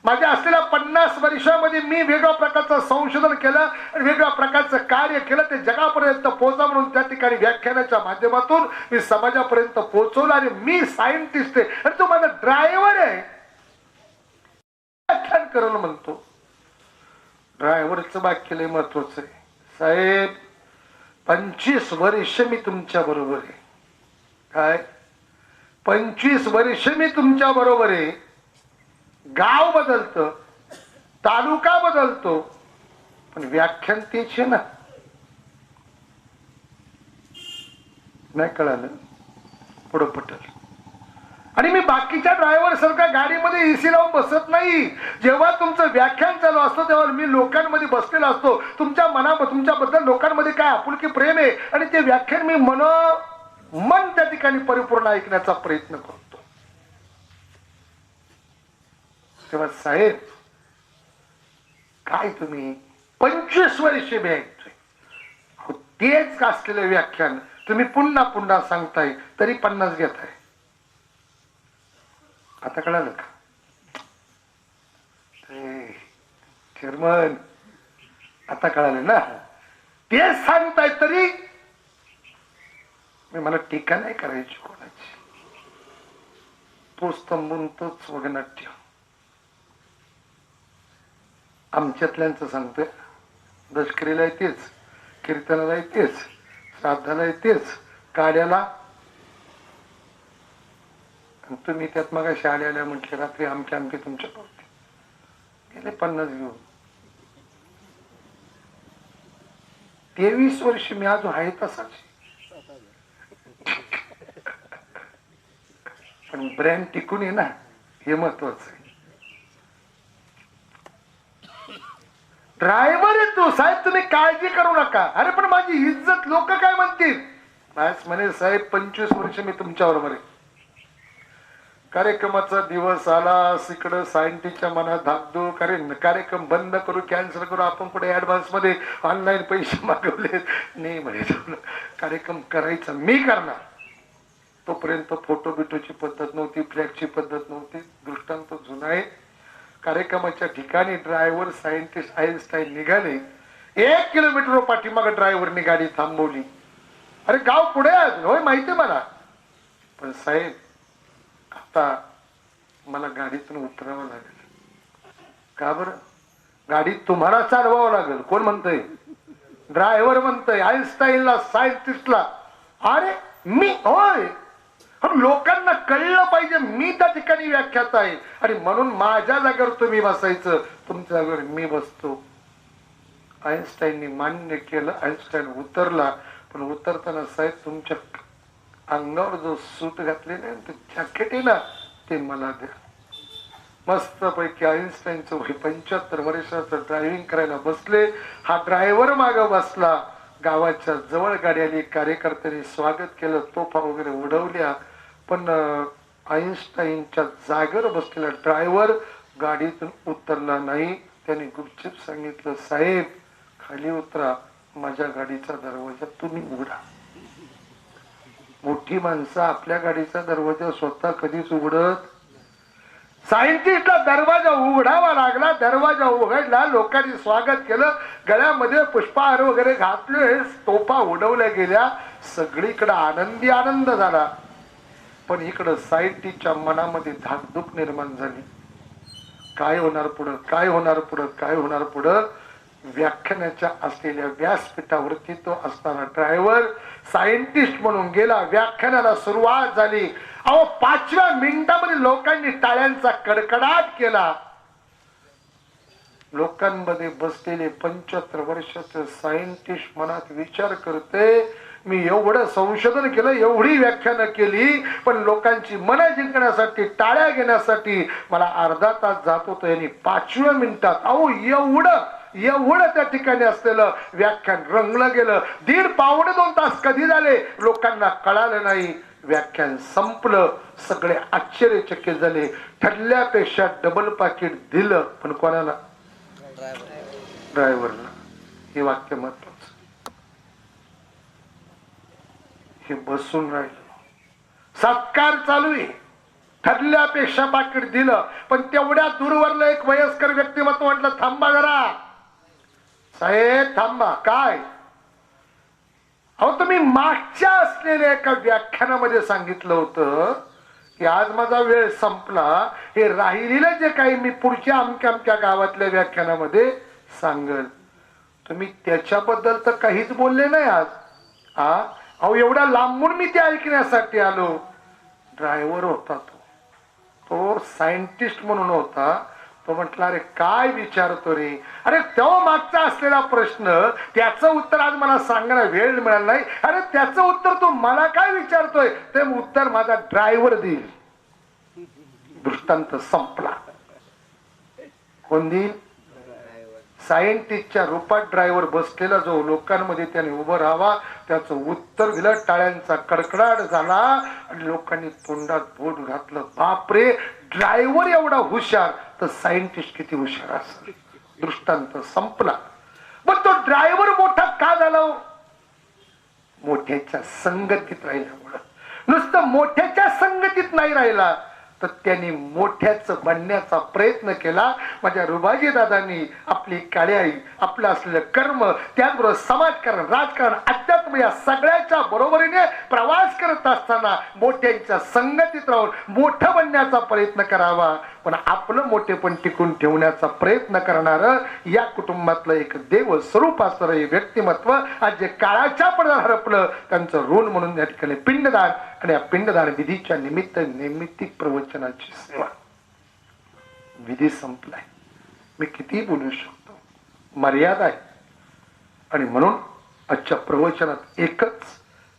माझ्या असलेल्या 50 वर्षामध्ये मी वेगळ्या प्रकारचं संशोधन केलं आणि वेगळ्या प्रकारचं कार्य केलं, ते जगापर्यंत पोहोचा म्हणून त्या ठिकाणी व्याख्यानाच्या माध्यमातून मी समाजापर्यंत पोहोचवलं. आणि मी सायंटिस्ट आहे आणि तो माझा ड्रायव्हर आहे, व्याख्यान करेल म्हणतो. ड्रायव्हरचं वाक्य लय महत्वाचं आहे. साहेब 25 वर्ष मी तुमच्या बरोबर आहे. काय 25 वर्ष मी तुमच्या बरोबर आहे. गाव बदलतं, तालुका बदलतो, पण व्याख्यान तेच आहे ना. नाही कळालं, पुढं पटल. आणि मी बाकीच्या ड्रायव्हर सारख्या गाडीमध्ये एसी लावून बसत नाही. जेव्हा तुमचं व्याख्यान चालू असतं तेव्हा मी लोकांमध्ये बसलेला असतो. तुमच्याबद्दल लोकांमध्ये काय आपुलकी प्रेम आहे, आणि ते व्याख्यान मी मन त्या ठिकाणी परिपूर्ण ऐकण्याचा प्रयत्न करतो. तेव्हा साहेब काय तुम्ही 25 वर्षे मी ऐकतोय, तेच असलेलं व्याख्यान तुम्ही पुन्हा पुन्हा सांगताय, तरी 50 घेताय. आता कळालं का चेअरमन, आता कळालं ना. ते सांगताय तरी मला टीका नाही करायची कोणाची. तोच तंबून तोच वगनाट्य. आमच्यातल्यांचं सांगतोय, दशकरीला तेच, कीर्तनाला तेच, श्राद्धाला तेच, काड्याला. तुम्ही त्यात मग शाळेला म्हटले रात्री आमके आमके तुमच्या गेले 50 घेऊन. 23 वर्ष मी अजून आहे तसाच, पण ब्रँड टिकून आहे ना, हे महत्वाचं आहे. ड्रायव्हर आहे तू साहेब, तुम्ही काळजी करू नका. अरे पण माझी इज्जत लोक काय म्हणतील. म्हणे साहेब 25 वर्ष मी तुमच्या बरोबर आहे. कार्यक्रमाचा दिवस आला, इकडं सायंटिस्टच्या मनात धाकधूक, अरे कार्यक्रम बंद करू, कॅन्सल करू, आपण पुढे ऍडव्हान्स मध्ये ऑनलाईन पैसे मागवले. नाही म्हणे, कार्यक्रम करायचा मी करणार. तोपर्यंत फोटो बिटोची पद्धत नव्हती, फ्लॅगची पद्धत नव्हती, दृष्टांत जुना आहे. कार्यक्रमाच्या ठिकाणी ड्रायव्हर सायंटिस्ट आईन्स्टाईन निघाले. 1 किलोमीटर पाठीमागे ड्रायव्हरनी गाडी थांबवली. अरे गाव पुढे आहे होय, माहिती मला, पण साहेब आता मला गाडीतून उतरावं लागेल. का बरं? गाडी तुम्हाला चालवावं लागेल. कोण म्हणतंय? ड्रायव्हर म्हणतोय. आईन्स्टाईनला, सायंटिस्टला. अरे मी होय, लोकांना कळलं पाहिजे मी त्या ठिकाणी व्याख्यात आहे आणि म्हणून माझ्या जागेवर तुम्ही बसायचं, तुमच्या जागेवर मी बसतो. आईन्स्टाईननी मान्य केलं. आईन्स्टाईन उतरला, पण उतरताना साहेब तुमच्या अंगावर जो सूट घातलेला ते जॅकेट आहे ना ते मला द्या. मस्त पैकी आईन्स्टाईनचं वय 75 वर्षाचं, ड्रायव्हिंग करायला बसले. हा ड्रायव्हर माग बसला. गावाच्या जवळ गाडी आली. कार्यकर्त्यांनी स्वागत केलं, तोफा वगैरे उडवल्या. पण आईन्स्टाईनच्या जागेवर बसलेला ड्रायव्हर गाडीतून उतरला नाही. त्याने गुपचूप सांगितलं, साहेब खाली उतरा, माझ्या गाडीचा दरवाजा तुम्ही उघडा. मोठी माणसं आपल्या गाडीचा दरवाजा स्वतः कधीच उघडत. सायंटिस्टला दरवाजा उघडावा लागला. दरवाजा उघडला, लोकांनी स्वागत केलं, गळ्यामध्ये पुष्पहार वगैरे घातले, तोफा उडवल्या गेल्या. सगळीकडे आनंदी आनंद झाला. पण इकडं सायंटिस्टच्या मनामध्ये धाकधूक निर्माण झाली. काय होणार पुढं, काय होणार पुढं, काय होणार पुढं. व्याख्यानाच्या असलेल्या व्यासपीठावरती तो असताना ड्रायव्हर सायंटिस्ट म्हणून गेला. व्याख्यानाला सुरुवात झाली. 5व्या मिनिटामध्ये लोकांनी टाळ्यांचा कडकडाट केला. लोकांमध्ये बसलेले 75 वर्षाचे सायंटिस्ट मनात विचार करते, मी एवढं संशोधन केलं, एवढी व्याख्यानं केली, पण लोकांची मनं जिंकण्यासाठी, टाळ्या घेण्यासाठी मला अर्धा तास जात होतो. यांनी 5व्या मिनिटात एवढं त्या ठिकाणी असलेलं व्याख्यान रंगलं गेलं. 1.5-2 तास कधी झाले लोकांना कळालं नाही. व्याख्यान संपलं. सगळे आश्चर्यचकित झाले. ठरल्यापेक्षा डबल पाकिट दिलं, पण कोणाला? ड्रायव्हरला. हे वाक्य महत्वाचं. हे बसून राहिलं. सत्कार चालू आहे. ठरल्यापेक्षा पाकिट दिलं, पण तेवढ्या दूरवरलं एक वयस्कर व्यक्तिमत्व म्हटलं, थांबा जरा साहेब, थांबा. काय? तुम्ही मागच्या असलेल्या एका व्याख्यानामध्ये सांगितलं होतं की आज माझा वेळ संपला, हे राहिलेलं जे काही मी पुढच्या अमक्या गावातल्या व्याख्यानामध्ये सांगेल. तुम्ही त्याच्याबद्दल तर काहीच बोलले नाही आज. एवढ्या लांबून मी ते ऐकण्यासाठी आलो. ड्रायव्हर होता तो सायंटिस्ट म्हणून होता. तो म्हटला, अरे काय विचारतो रे. अरे तेव्हा मागचा असलेला प्रश्न, त्याचं उत्तर आज मला सांगण्याला वेळ मिळाला नाही. अरे त्याचं उत्तर तू मला काय विचारतोय, ते उत्तर माझा ड्रायव्हर देईल. दृष्टांत संपला. कोण देईल? सायंटिस्टच्या रूपात ड्रायव्हर बसलेला जो लोकांमध्ये त्याने उभं राहावा, त्याचं उत्तर दिलं. टाळ्यांचा कडकडाट झाला आणि लोकांनी तोंडात बोट घातलं. बापरे, ड्रायव्हर एवढा हुशार तर सायंटिस्ट किती हुशार असेल. दृष्टांत संपला. पण तो ड्रायव्हर मोठा का झाला? मोठ्याच्या संगतीत राहिल्यामुळं. नुसतं मोठ्याच्या संगतीत नाही राहिला तर त्यांनी मोठ्याच बनण्याचा प्रयत्न केला. माझ्या रुबाजी दादांनी आपली काळ्याई, आपलं असलेलं कर्म, त्याचबरोबर समाजकारण, राजकारण, अध्यात्म या सगळ्याच्या बरोबरीने प्रवास करत असताना मोठ्यांच्या संगतीत राहून मोठं बनण्याचा प्रयत्न करावा. पण आपलं मोठेपण टिकून ठेवण्याचा प्रयत्न करणार या कुटुंबातलं एक देव स्वरूप असणारं हे व्यक्तिमत्व आज जे काळाच्या पडद्यावर हरपलं, त्यांचं ऋण म्हणून या ठिकाणी पिंडदान आणि या पिंडदान विधीच्या नैमित्तिक प्रवचनाची सेवा. विधी संपलाय. मी किती बोलू शकतो, मर्यादा आहे. आणि म्हणून आजच्या प्रवचनात एकच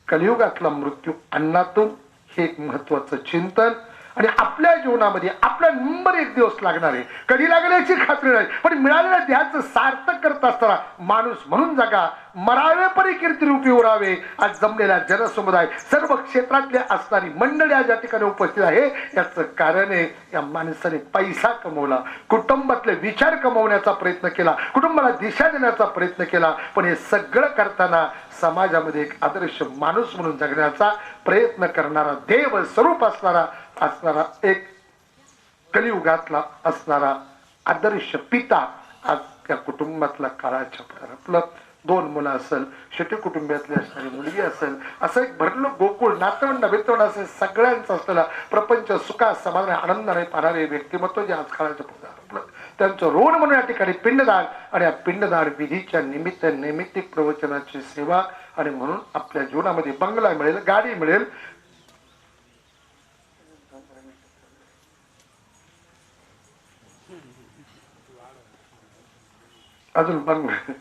कलियुगातला मृत्यू अन्नातून हे एक महत्वाचं चिंतन. आणि आपल्या जीवनामध्ये आपला नंबर 1 दिवस लागणार आहे. कधी लागेल याची खात्री नाही, पण मिळालेल्या देहाचं सार्थक करत असताना माणूस म्हणून जगा, मरावे परी कीर्तिरूपी उरावे. आज जमलेला जनसमुदाय, सर्व क्षेत्रातले असणारी मंडळी आज या ठिकाणी उपस्थित आहे. याचं कारण आहे या माणसाने पैसा कमवला, कुटुंबातले विचार कमवण्याचा प्रयत्न केला, कुटुंबाला दिशा देण्याचा प्रयत्न केला. पण हे सगळं करताना समाजामध्ये एक आदर्श माणूस म्हणून जगण्याचा प्रयत्न करणारा, देव स्वरूप असणारा एक कलियुगातला असणारा आदर्श पिता आज त्या कुटुंबातला काळाच्या पडद्यावर आपलं 2 मुलं असेल, शेवटी कुटुंबातली असणारी मुलगी असेल, असं एक भरलं गोकुळ, नातवंड बितवंड असेल सगळ्यांचं असलेला प्रपंच सुखात समाधान आनंदाने पाहणारे व्यक्तिमत्व जे आज काळाच्या पडद्यावर आपलं त्यांचं ऋण म्हणून या ठिकाणी पिंडदान आणि या पिंडदान विधीच्या निमित्त नैमित्तिक प्रवचनाची सेवा आणि म्हणून आपल्या जीवनामध्ये बंगला मिळेल, गाडी मिळेल. अजून बंगला.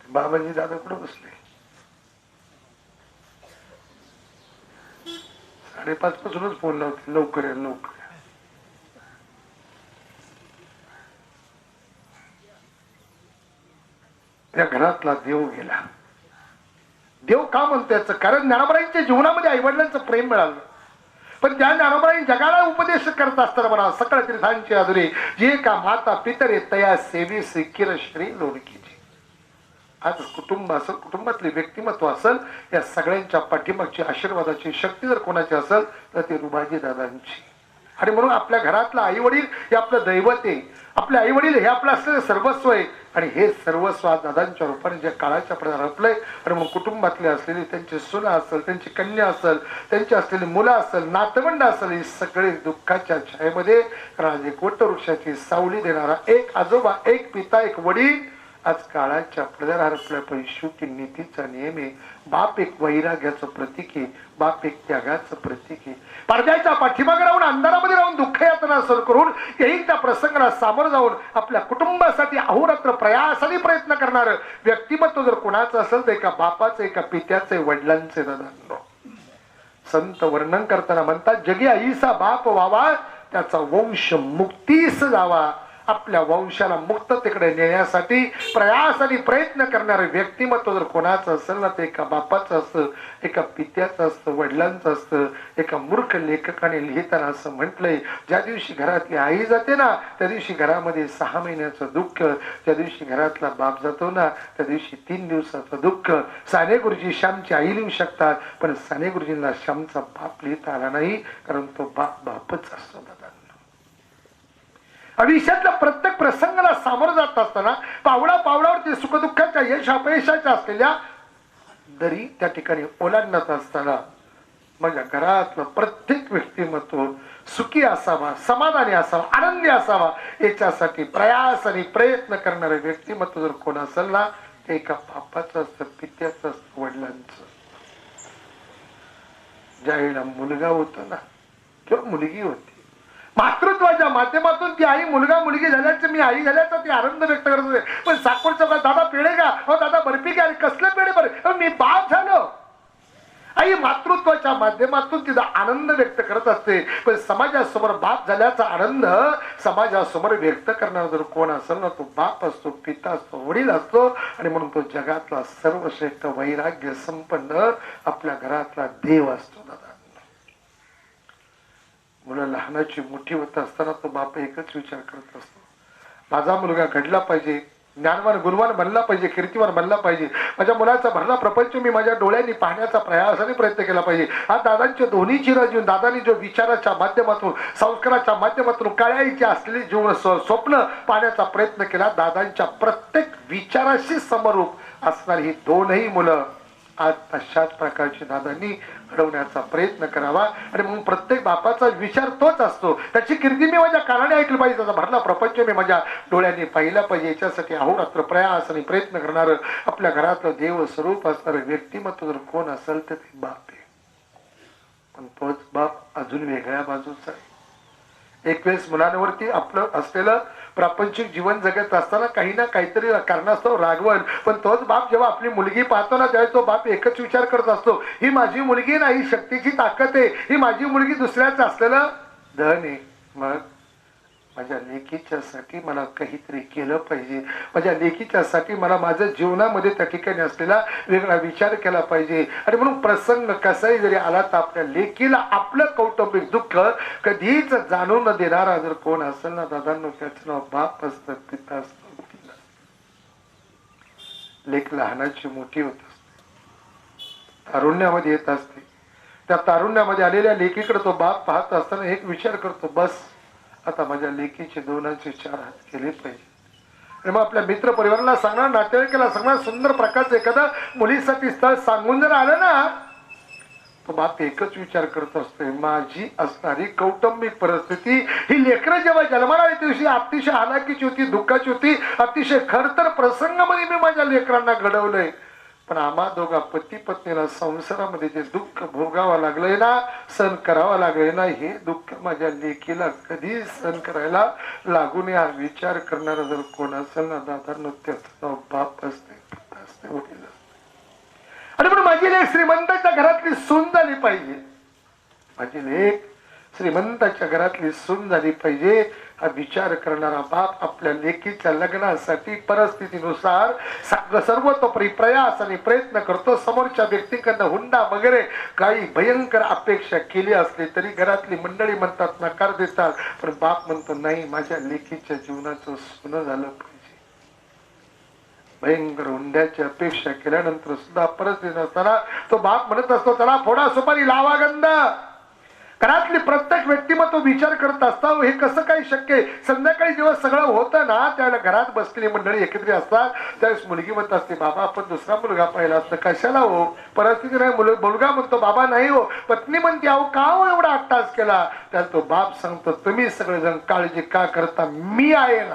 बाबाजी दादा कुठे बसले? 5:30 पासूनच फोन लावते, लवकर या लवकर या. या घरातला देव गेला. देव का म्हणतो याचं कारण ज्ञानोबाईंच्या जीवनामध्ये आईवडिलांचं प्रेम मिळालं. पण त्या ज्ञानोबाई जगाला उपदेश करत असताना म्हणा सकळ तीर्थांची आधुरी जे का माता पितरे तया सेवी सिक्किर श्री लोणकीची. आज कुटुंब असेल, कुटुंबातले व्यक्तिमत्व असेल, या सगळ्यांच्या पाठीमागची आशीर्वादाची शक्ती जर कोणाची असेल तर ते रुबाजी दादांची. आणि म्हणून आपल्या घरातला आई वडील हे आपलं दैवत आहे. आपले आई वडील हे आपलं असलेलं सर्वस्व आहे. आणि हे सर्वस्व दादांच्या रूपाने जे काळाच्या पडद्यावर हरपलंय. आणि मग कुटुंबातले असलेली त्यांची सुना असेल, त्यांची कन्या असेल, त्यांची असलेली मुलं असेल, नातवंड असेल, ही सगळे दुःखाच्या छायेमध्ये राजे वटवृक्षाची सावली देणारा एक आजोबा, एक पिता, एक वडील आज काळाच्या पडद्यावर हरपल्या. पण शेवटी नीतीचा नियम आहे. बाप एक वैराग्याचं प्रतीक आहे, बाप एक त्यागाचं प्रतीक आहे. पडद्याच्या पाठीमागे राहून अंधारामध्ये राहून दुःख यातना सहन करून येईल त्या प्रसंगाला सामोरं जाऊन आपल्या कुटुंबासाठी अहोरात्र प्रयासाने प्रयत्न करणार व्यक्तिमत्व जर कोणाचं असेल तर एका बापाचं, एका पित्याचे, वडिलांचे. दादा संत वर्णन करताना म्हणतात जगी आईचा बाप व्हावा त्याचा वंश मुक्तीस जावा. आपल्या वंशाला मुक्ततेकडे नेण्यासाठी प्रयास आणि प्रयत्न करणारे व्यक्तिमत्व जर कोणाचं असेल ना ते एका बापाचं असतं, एका पित्याचं असतं, वडिलांचं असतं. एका मूर्ख लेखकाने लिहिताना असं म्हटलंय ज्या दिवशी घरातली आई जाते ना त्या दिवशी घरामध्ये 6 महिन्याचं दुःख, त्या दिवशी घरातला बाप जातो ना त्या दिवशी 3 दिवसाचं दुःख. साने गुरुजी श्यामची आई लिहू शकतात पण साने गुरुजींना श्यामचा बाप लिहिता आला नाही कारण तो बाप बापच असतो. दादा आयुष्यातल्या प्रत्येक प्रसंगाला सामोरं जात असताना पावला पावलावरती सुखदुःखाच्या यश अपयशाच्या असलेल्या दरी त्या ठिकाणी ओलांडत असताना माझ्या घरातलं प्रत्येक व्यक्तिमत्व सुखी असावा, समाधानी असावा, आनंदी असावा याच्यासाठी प्रयास आणि प्रयत्न करणारे व्यक्तिमत्व जर कोण असेल ना ते एका बापाचं असतं, पित्याचं असतं, वडिलांचं. ज्या वेळेला मुलगा होता ना किंवा मुलगी होती मातृत्वाच्या माध्यमातून ती आई मुलगा मुलगी झाल्याचं मी आई झाल्याचा ती आनंद व्यक्त करत होते. पण साकोरचा दादा पेढे का हो दादा बर्फी का कसले पेढे बरे मी बाप झालो. आई मातृत्वाच्या माध्यमातून तिचा आनंद व्यक्त करत असते. पण समाजासमोर बाप झाल्याचा आनंद समाजासमोर व्यक्त करणारा जर कोण असेल ना तो बाप असतो, पिता असतो, वडील असतो. आणि म्हणून तो जगातला सर्वश्रेष्ठ वैराग्य संपन्न आपल्या घरातला देव असतो. दादा मुलं लहानाची मोठी होत असताना तो बाप एकच विचार करत असतो माझा मुलगा घडला पाहिजे, ज्ञानवान गुणवान बनला पाहिजे, कीर्तिवान बनला पाहिजे. माझ्या मुलाचा भरला प्रपंच मी माझ्या डोळ्यांनी पाहण्याचा प्रयासाने प्रयत्न केला पाहिजे. हा दादांचे दोन्ही चिरंजीव दादांनी जो विचाराच्या माध्यमातून संस्काराच्या माध्यमातून काळ्याईची असलेली जीवन स्वप्न पाहण्याचा प्रयत्न केला. दादांच्या प्रत्येक विचाराशी समरूप असणारी ही दोनही मुलं आज तशाच प्रकारची दादांनी घडवण्याचा प्रयत्न करावा. आणि म्हणून प्रत्येक बापाचा विचार तोच असतो त्याची कीर्ती मी माझ्या कानाने ऐकली पाहिजे, त्याचा भरला प्रपंच मी माझ्या डोळ्यांनी पाहिला पाहिजे. याच्यासाठी अहोरात्र प्रयास आणि प्रयत्न करणार आपल्या घरातलं देव स्वरूप असणारं व्यक्तिमत्व जर कोण असेल तर ते बाप आहे. पण तोच बाप अजून वेगळ्या बाजूचा आहे. एक वेळेस मुलांवरती आपलं असलेलं प्रापंचिक जीवन जगत असताना काही ना काहीतरी कारणास्तव रागवल. पण तोच बाप जेव्हा आपली मुलगी पाहतो ना त्यावेळेस तो बाप एकच विचार करत असतो ही माझी मुलगी नाही, शक्तीची ताकद आहे, ही माझी मुलगी दुसऱ्याच असलेलं धन आहे. मग माझ्या लेकीच्यासाठी मला काहीतरी केलं पाहिजे, माझ्या लेकीच्यासाठी मला माझ्या जीवनामध्ये त्या ठिकाणी असलेला वेगळा विचार केला पाहिजे. आणि म्हणून प्रसंग कसाही जरी आला तर आपल्या लेकीला आपलं कौटुंबिक दुःख कधीच जाणून न देणारा जर कोण असेल ना दादांनो त्याचं नाव बाप असतं, पिता असतं. लेक लहानाची मोठी होत असते, तारुण्यामध्ये येत असते. त्या तारुण्यामध्ये आलेल्या लेकीकडे तो बाप पाहत असताना एक विचार करतो बस आता माझ्या लेकीचे 2 4 हात केले पाहिजे. आणि मग आपल्या मित्र परिवाराला सांगणार, नातेवाईकाला सांगणार, सुंदर प्रकारचं एखादं मुलीसाठी स्थळ सांगून जर आलं ना तो बाप एकच विचार करत असतोय, माझी असणारी कौटुंबिक परिस्थिती ही लेकरं जेव्हा जन्माला आली दिवशी अतिशय हालाकीची होती, दुःखाची होती, अतिशय खरतर प्रसंगामध्ये मी माझ्या लेकरांना घडवलंय. पण आम्हा दोघा पती पत्नीला संसारामध्ये जे दुःख भोगावं लागलंय ना, सहन करावं लागलंय ना, हे दुःख माझ्या लेकीला कधी सहन करायला लागू नये हा विचार करणारा जर कोण असेल ना दादा, त्याचं नाव बाप असते, वडील असते. आणि म्हणून माझी लेक श्रीमंताच्या घरातली सून झाली पाहिजे, माझी लेक श्रीमंताच्या घरातली सून झाली पाहिजे हा विचार करणारा बाप आपल्या लेकीच्या लग्नासाठी परिस्थितीनुसार सर्वतोपरी प्रयास आणि प्रयत्न करतो. समोरच्या व्यक्तीकडनं हुंडा वगैरे काही भयंकर अपेक्षा केली असली तरी घरातली मंडळी म्हणतात, नकार देतात, पण बाप म्हणतो नाही, माझ्या लेकीच्या जीवनाचं सोनं झालं पाहिजे. भयंकर हुंड्याची अपेक्षा केल्यानंतर सुद्धा परिस्थिती नसताना तो बाप म्हणत असतो, चला फोडा सुपारी, लावा गंध. घरातली प्रत्येक व्यक्तिमत्व विचार करत असता हे कसं काही शक्य आहे. संध्याकाळी जेव्हा सगळं होतं ना त्यावेळेला घरात बसलेली मंडळी एकत्रित असतात, त्यावेळेस मुलगी म्हणत असते, बाबा आपण दुसरा मुलगा पाहिला असतं. कशाला हो, परिस्थिती नाही. मुलगा म्हणतो, बाबा नाही हो. पत्नी म्हणते, अहो का हो एवढा अट्टास केला. त्याला तो बाप सांगतो, तुम्ही सगळेजण काळजी का करता, मी आहे ना.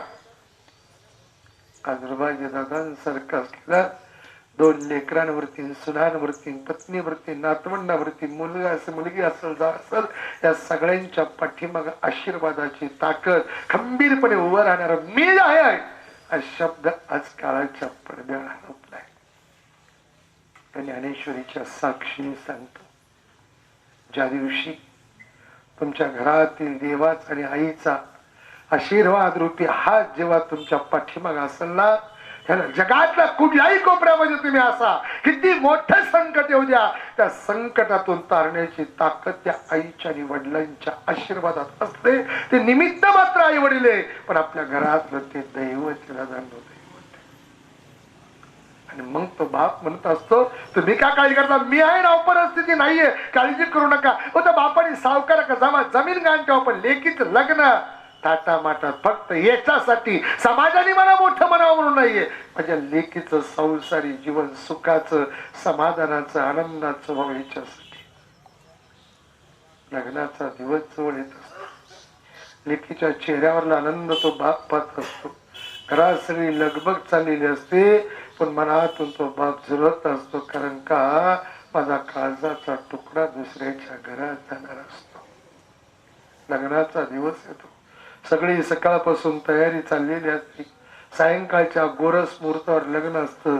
काजरबाजी दादांसारखं असलेलं दोन लेकरांवरती, सुनांवरती, पत्नीवरती, नातवंडावरती, मुलगी असेल जा असेल, या सगळ्यांच्या पाठीमाग आशीर्वादाची ताकद, खंबीरपणे उभं राहणार मी आहे हा शब्द आज काळाच्या पडद्यावर हरपलाय. ज्ञानेश्वरीच्या साक्षीने सांगतो, ज्या दिवशी तुमच्या घरातील देवाचा आणि आईचा आशीर्वाद रूपी हात जेव्हा तुमच्या पाठीमाग असेल ना, जगातल्या कुठल्याही कोपऱ्यामध्ये तुम्ही असा, किती मोठं संकट येऊ द्या, त्या संकटातून तारण्याची ताकद त्या आईच्या आणि वडिलांच्या आशीर्वादात असते. ते निमित्त मात्र आई वडील आहे, पण आपल्या घरातलं ते दैवत जाणवत. आणि मग तो बाप म्हणत असतो, तुम्ही का काळजी करता, मी आहे ना, परिस्थिती नाहीये, काळजी करू नका. त्या बापाने सावकार का जमा जमीन गाण ठेवा, पण लेकीचं लग्न टाटा माटात फक्त याच्यासाठी, समाजाने मला मोठं म्हणावं म्हणून नाहीये, माझ्या लेकीचं संसारी जीवन सुखाचं, समाधानाचं, आनंदाचं व्हावं याच्यासाठी. लग्नाचा दिवस जवळ येत असतो, लेकीच्या चेहऱ्यावरला आनंद तो बाप पाहत असतो. घरात सगळी लगबग चाललेली असते, पण मनातून तो बाप झुरत असतो, कारण का माझा काळजाचा तुकडा दुसऱ्याच्या घरात जाणार असतो. लग्नाचा दिवस येतो, सगळी सकाळपासून तयारी चाललेली असते. सायंकाळच्या गोरस मुहूर्तावर लग्न असतं.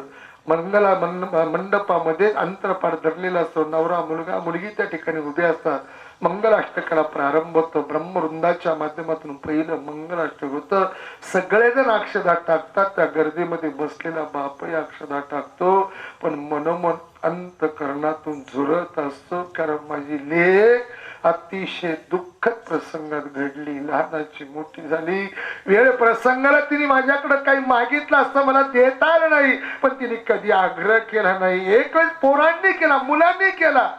मंडपामध्ये अंतरपाठ धरलेला असतो. नवरा मुलगा मुलगी त्या ठिकाणी उभे असतात. मंगलाष्टकाला प्रारंभ होतो. ब्रह्मवृंदाच्या माध्यमातून पहिलं मंगलाष्टक होतं. सगळेजण अक्षदा टाकतात. त्या गर्दीमध्ये बसलेला बापही अक्षदा टाकतो, पण मनोमन अंतकरणातून झुरत असतो, कारण माझी लेक अतिशय दुःखद प्रसंगात घडली, लहानाची मोठी झाली. वेळ प्रसंगाला तिने माझ्याकडे काही मागितलं असतं, मला देता आलं नाही, पण तिने कधी आग्रह केला नाही. एक वेळेस पोरांनी केला, मुलांनी केला,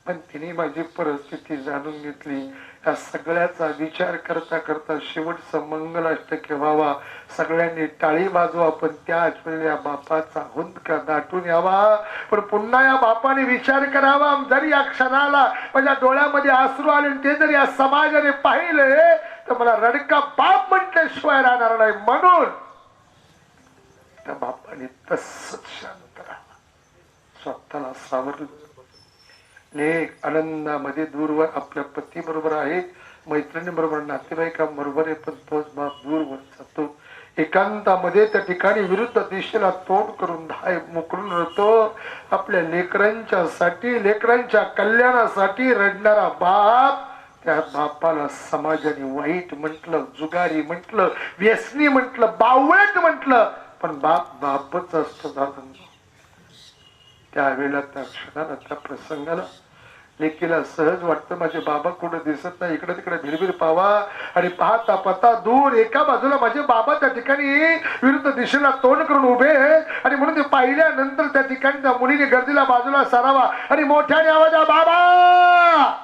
पण तिने माझी परिस्थिती जाणून घेतली. या सगळ्याचा विचार करता करता शेवटचं मंगलाष्टक व्हावा, सगळ्यांनी टाळी वाजवा, पण त्याच वेळी या बापाचा हुंदका दाटून यावा. पण पुन्हा या बापाने विचार करावा, जरी या क्षणाला माझ्या डोळ्यामध्ये अश्रू आले, ते जरी या समाजाने पाहिले, तर मला रडका बाप म्हटल्याशिवाय राहणार नाही. म्हणून त्या बापाने तसंच शांत राहावं, स्वतःला सावरलं. लेक आनंदामध्ये दूरवर आपल्या पती बरोबर आहे, मैत्रिणी बरोबर, नातेवाईकांबरोबर आहे, पण तोच बाप दूरवर जातो. एकांतामध्ये त्या ठिकाणी विरुद्ध दिशेला तोंड करून धाय मोकळून राहतो. आपल्या लेकरांच्या साठी, लेकरांच्या कल्याणासाठी रडणारा बाप, त्या बापाला समाजाने वाईट म्हटलं, जुगारी म्हटलं, व्यसनी म्हटलं, बावळट म्हटलं, पण बाप बापच असतो. त्यावेळेला, त्या क्षणाला, त्या प्रसंगाला लेकीला सहज वाटतं, माझे बाबा कुठं दिसत नाही, इकडे तिकडे भिरभिर पावा. आणि पाहता पाहता दूर एका बाजूला माझे बाबा त्या ठिकाणी विरुद्ध दिशेला तोंड करून उभे, आणि म्हणून ते पाहिल्यानंतर त्या ठिकाणी त्या मुलीने गर्दीला बाजूला सारावा आणि मोठ्याने आवाजा, बाबा.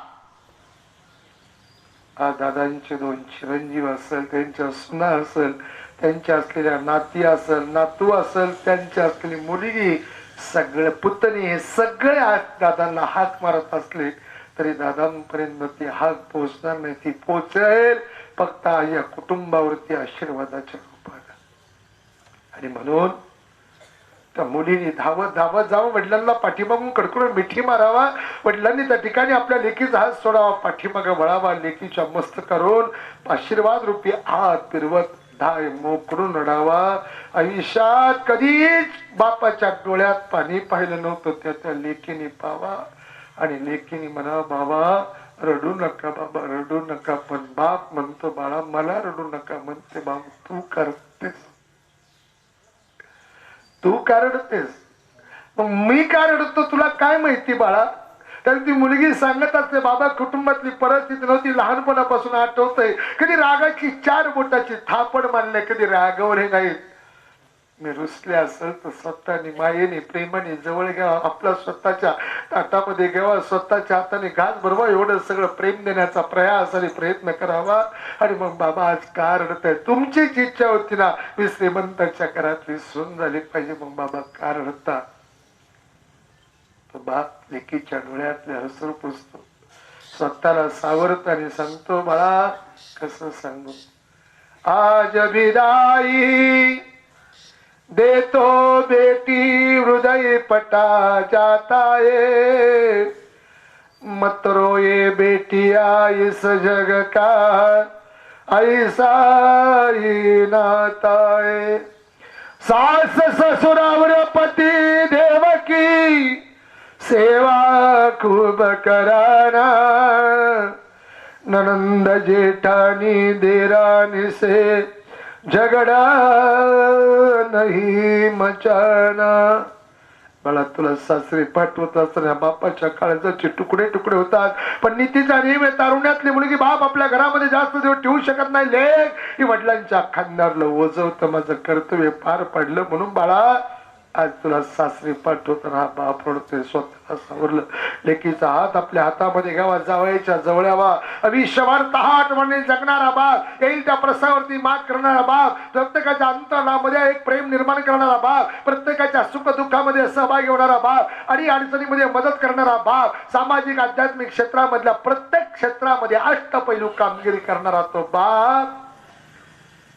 दादांचे दोन चिरंजीव असेल, त्यांच्या सुना असेल, त्यांच्या असलेल्या नाती असेल, नातू असेल, त्यांच्या असलेली मुलगी, सगळे पुतणे हे सगळे आज दादांना हाक मारत असले तरी दादांपर्यंत ती हाक पोहोचणार नाही. ती पोहोचेल फक्त या कुटुंबावरती आशीर्वादाच्या रूपाने. आणि म्हणून त्या मुलीने धावत धावत जावं, वडिलांना पाठीमागून कडकडून मिठी मारावा. वडिलांनी त्या ठिकाणी आपल्या लेकीचा हात सोडावा, पाठीमागे वळावा, लेकीच्या मस्त करून आशीर्वाद रूपी हात फिरवत धाय मोकरून रडावा. आयुष्यात कधीच बापाच्या डोळ्यात पाणी पाहिलं नव्हतं, त्या लेकीने पावा. आणि लेकीने म्हणा, बाबा रडू नका, बाबा रडू नका. पण बाप म्हणतो, बाळा मला रडू नका. म्हणते, बाबा तू करतेस, तू का रडतेस? मग मी का रडतो तुला काय माहिती बाळा? तर ती मुलगी सांगत असते, बाबा कुटुंबातली परिस्थिती नव्हती, लहानपणापासून आठवतंय कधी रागाची 4 बोटाची थापड मारले, कधी रागवले नाहीत. मी रुसले असेल तर स्वतःने मायेने प्रेमाने जवळ घ्यावा, आपल्या स्वतःच्या ताटामध्ये घ्यावा, स्वतःच्या हाताने घास भरवा, एवढं सगळं प्रेम देण्याचा प्रयास आणि प्रयत्न करावा. आणि मग बाबा आज का रडत आहे? तुमचीच इच्छा होती ना मी श्रीमंताच्या घरातली सून झाली पाहिजे, मग बाबा का रडता? तो बाप लेकीच्या डोळ्यातले हसरू पुसतो, स्वतःला सावरत आणि सांगतो, बाळा कसं सांगू, आज विदाई देतो बेटी हृदय पटा जाता है, मत रोए बेटिया इस जग का ऐसा ही नाता है. सास ससुरावर पती देवकी सेवा खूब कराना, ननंद जेठानी देरानी से झगड़ा नहीं मचाना. मला तुला सासरी पाठवत असताना बापाच्या काळजाचे तुकडे तुकडे होतात, पण नीतीचा नियम आहे, तारुण्यातली मुलगी बाप आपल्या घरामध्ये जास्त दिवस ठेवू शकत नाही. लेक ही वडिलांच्या खांद्यावरलं ओझवतं, माझं कर्तव्य पार पडलं म्हणून बाळा आज तुला सासरी पाठवताना हा बाप रडतोय. स्वतःला सावरलं, लेकीचा हात आपल्या हातामध्ये घ्यावा, जावयाच्या जवळ यावा. आयुष्यभर आठवणी जगणारा बाप, येईल त्या प्रसंगावरती मात करणारा बाप, प्रत्येकाच्या अंतरामध्ये एक प्रेम निर्माण करणारा बाप, प्रत्येकाच्या सुख दुःखामध्ये सहभागी होणारा बाप आणि अडचणीमध्ये मदत करणारा बाप, सामाजिक आध्यात्मिक क्षेत्रामधल्या प्रत्येक क्षेत्रामध्ये अष्टपैलू कामगिरी करणारा तो बाप,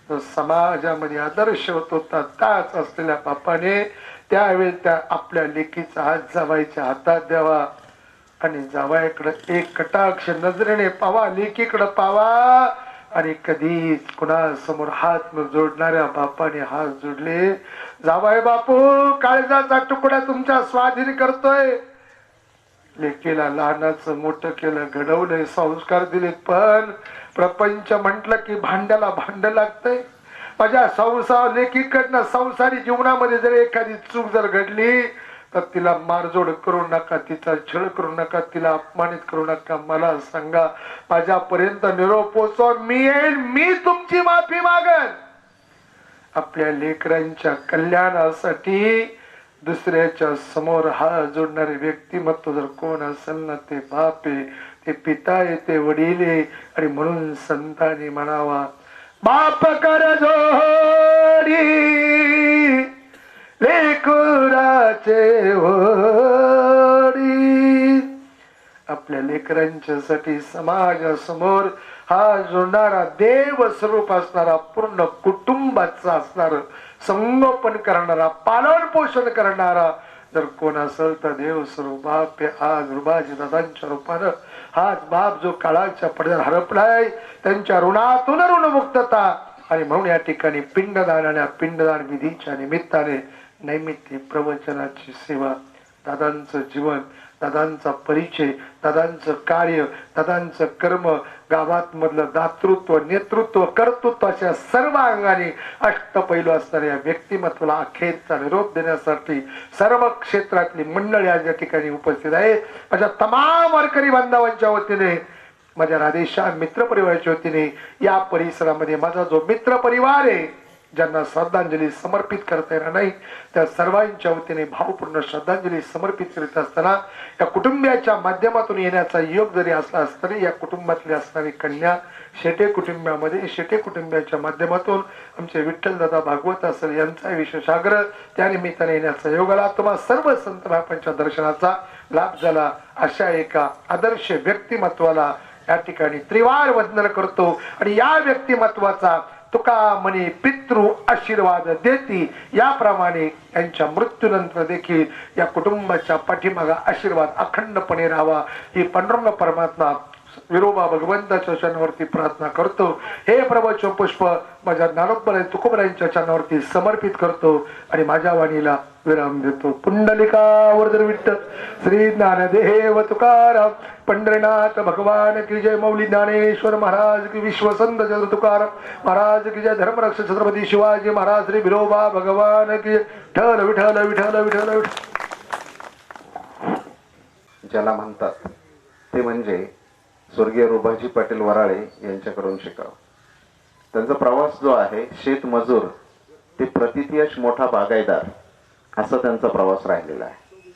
तो समाजामध्ये आदर्श होत होता. त्याच असलेल्या बापाने त्यावेळी त्या आपल्या लेकीचा हात जावायच्या हातात द्यावा आणि जावयाकडे एक कटाक्ष नजरेने पावा, लेकीकडे पावा. आणि कधीच कुणासमोर हात न जोडणाऱ्या बापाने हात जोडले. जावाय बापू काळजाचा तुकडा तुमच्या स्वाधीन करतोय. लेकीला लहानाचं मोठं केलं, घडवलंय, संस्कार दिले, पण प्रपंच म्हटलं की भांड्याला भांड लागतंय. माझ्या संसार लेकीकडनं संसारी जीवनामध्ये जर एखादी चूक जर घडली तर तिला मारजोड करू नका, तिचा छळ करू नका, तिला अपमानित करू नका. मला सांगा, माझ्यापर्यंत निरोप पोचवा, मी येईल, मी तुमची माफी मागेन. आपल्या लेकरांच्या कल्याणासाठी दुसऱ्याच्या समोर हात जोडणारे व्यक्तिमत्व जर कोण असेल ना, ते बाप आहे, ते पिता आहे, ते वडील आहे. आणि म्हणून संतांनी म्हणावा, बाप कर जोडी लेकराचे होडी. आपल्या लेकरांच्यासाठी समाजासमोर हा जोडणारा, देव स्वरूप असणारा, पूर्ण कुटुंबाचा असणार, संगोपन करणारा, पालन पोषण करणारा जर कोण असेल तर देव स्वरूप बाप. आज रुबाजी दादांच्या रूपानं हाच बाप जो काळाच्या पडद्यावर हरपलाय, त्यांच्या ऋणातून ऋणमुक्तता. आणि म्हणून या ठिकाणी पिंडदान आणि पिंडदान विधीच्या निमित्ताने नैमित्य प्रवचनाची सेवा, दादांचं जीवन, दादांचा परिचय, दादांचं कार्य, दादांचं कर्म, गावात मधलं दातृत्व, नेतृत्व, कर्तृत्व अशा सर्व अंगाने अष्टपैलू असणाऱ्या व्यक्तिमत्वाला अखेरचा निरोप देण्यासाठी सर्व क्षेत्रातली मंडळी आज या ठिकाणी उपस्थित आहे. माझ्या तमाम वारकरी बांधवांच्या वतीने, माझ्या राधेश्याम मित्र परिवाराच्या वतीने, या परिसरामध्ये माझा जो मित्र परिवार आहे ज्यांना श्रद्धांजली समर्पित करता येणार नाही त्या सर्वांच्या वतीने भावपूर्ण श्रद्धांजली समर्पित करीत असताना या कुटुंबियाच्या माध्यमातून येण्याचा योग जरी असला तरी या कुटुंबातली असणारी कन्या शेटे कुटुंबामध्ये शेटे कुटुंबियाच्या माध्यमातून आमचे विठ्ठलदादा भागवत असेल यांचा विशेष आग्रह त्या निमित्ताने येण्याचा योग आला. तुम्हाला सर्व संत महात्म्यांच्या दर्शनाचा लाभ झाला. अशा एका आदर्श व्यक्तिमत्वाला या ठिकाणी त्रिवार वंदन करतो आणि या व्यक्तिमत्वाचा तुका म्हणे पितृ आशीर्वाद देती याप्रमाणे यांच्या मृत्यूनंतर देखील या कुटुंबाच्या पाठीमागा आशीर्वाद अखंडपणे राहावा ही पांडुरंग परमात्मा विरोबा भगवंताच्या चरणावरती प्रार्थना करतो. हे प्रभूचे पुष्प माझ्या ज्ञानोबराय तुकोबरायांच्या चरणावरती समर्पित करतो आणि माझ्या वाणीला विराम देतो. पुंडलिकावर्धन विठ्ठल श्री ज्ञानदेव तुकाराम पंढरीनाथ भगवान की जय. मौली ज्ञानेश्वर महाराज की. विश्वसंत जगद्गुरु तुकाराम महाराज की जय. धर्मरक्षक छत्रपती शिवाजी महाराज श्री विरोबा भगवान की. विठ्ठल विठ्ठल विठ्ठल विठ्ठल विठ्ठल. ज्याला म्हणतात ते म्हणजे स्वर्गीय रुबाजी पाटील वराळे यांच्याकडून शिकावं. त्यांचा प्रवास जो आहे शेतमजूर ते प्रतिथयश मोठा बागायतदार असा त्यांचा प्रवास राहिलेला आहे.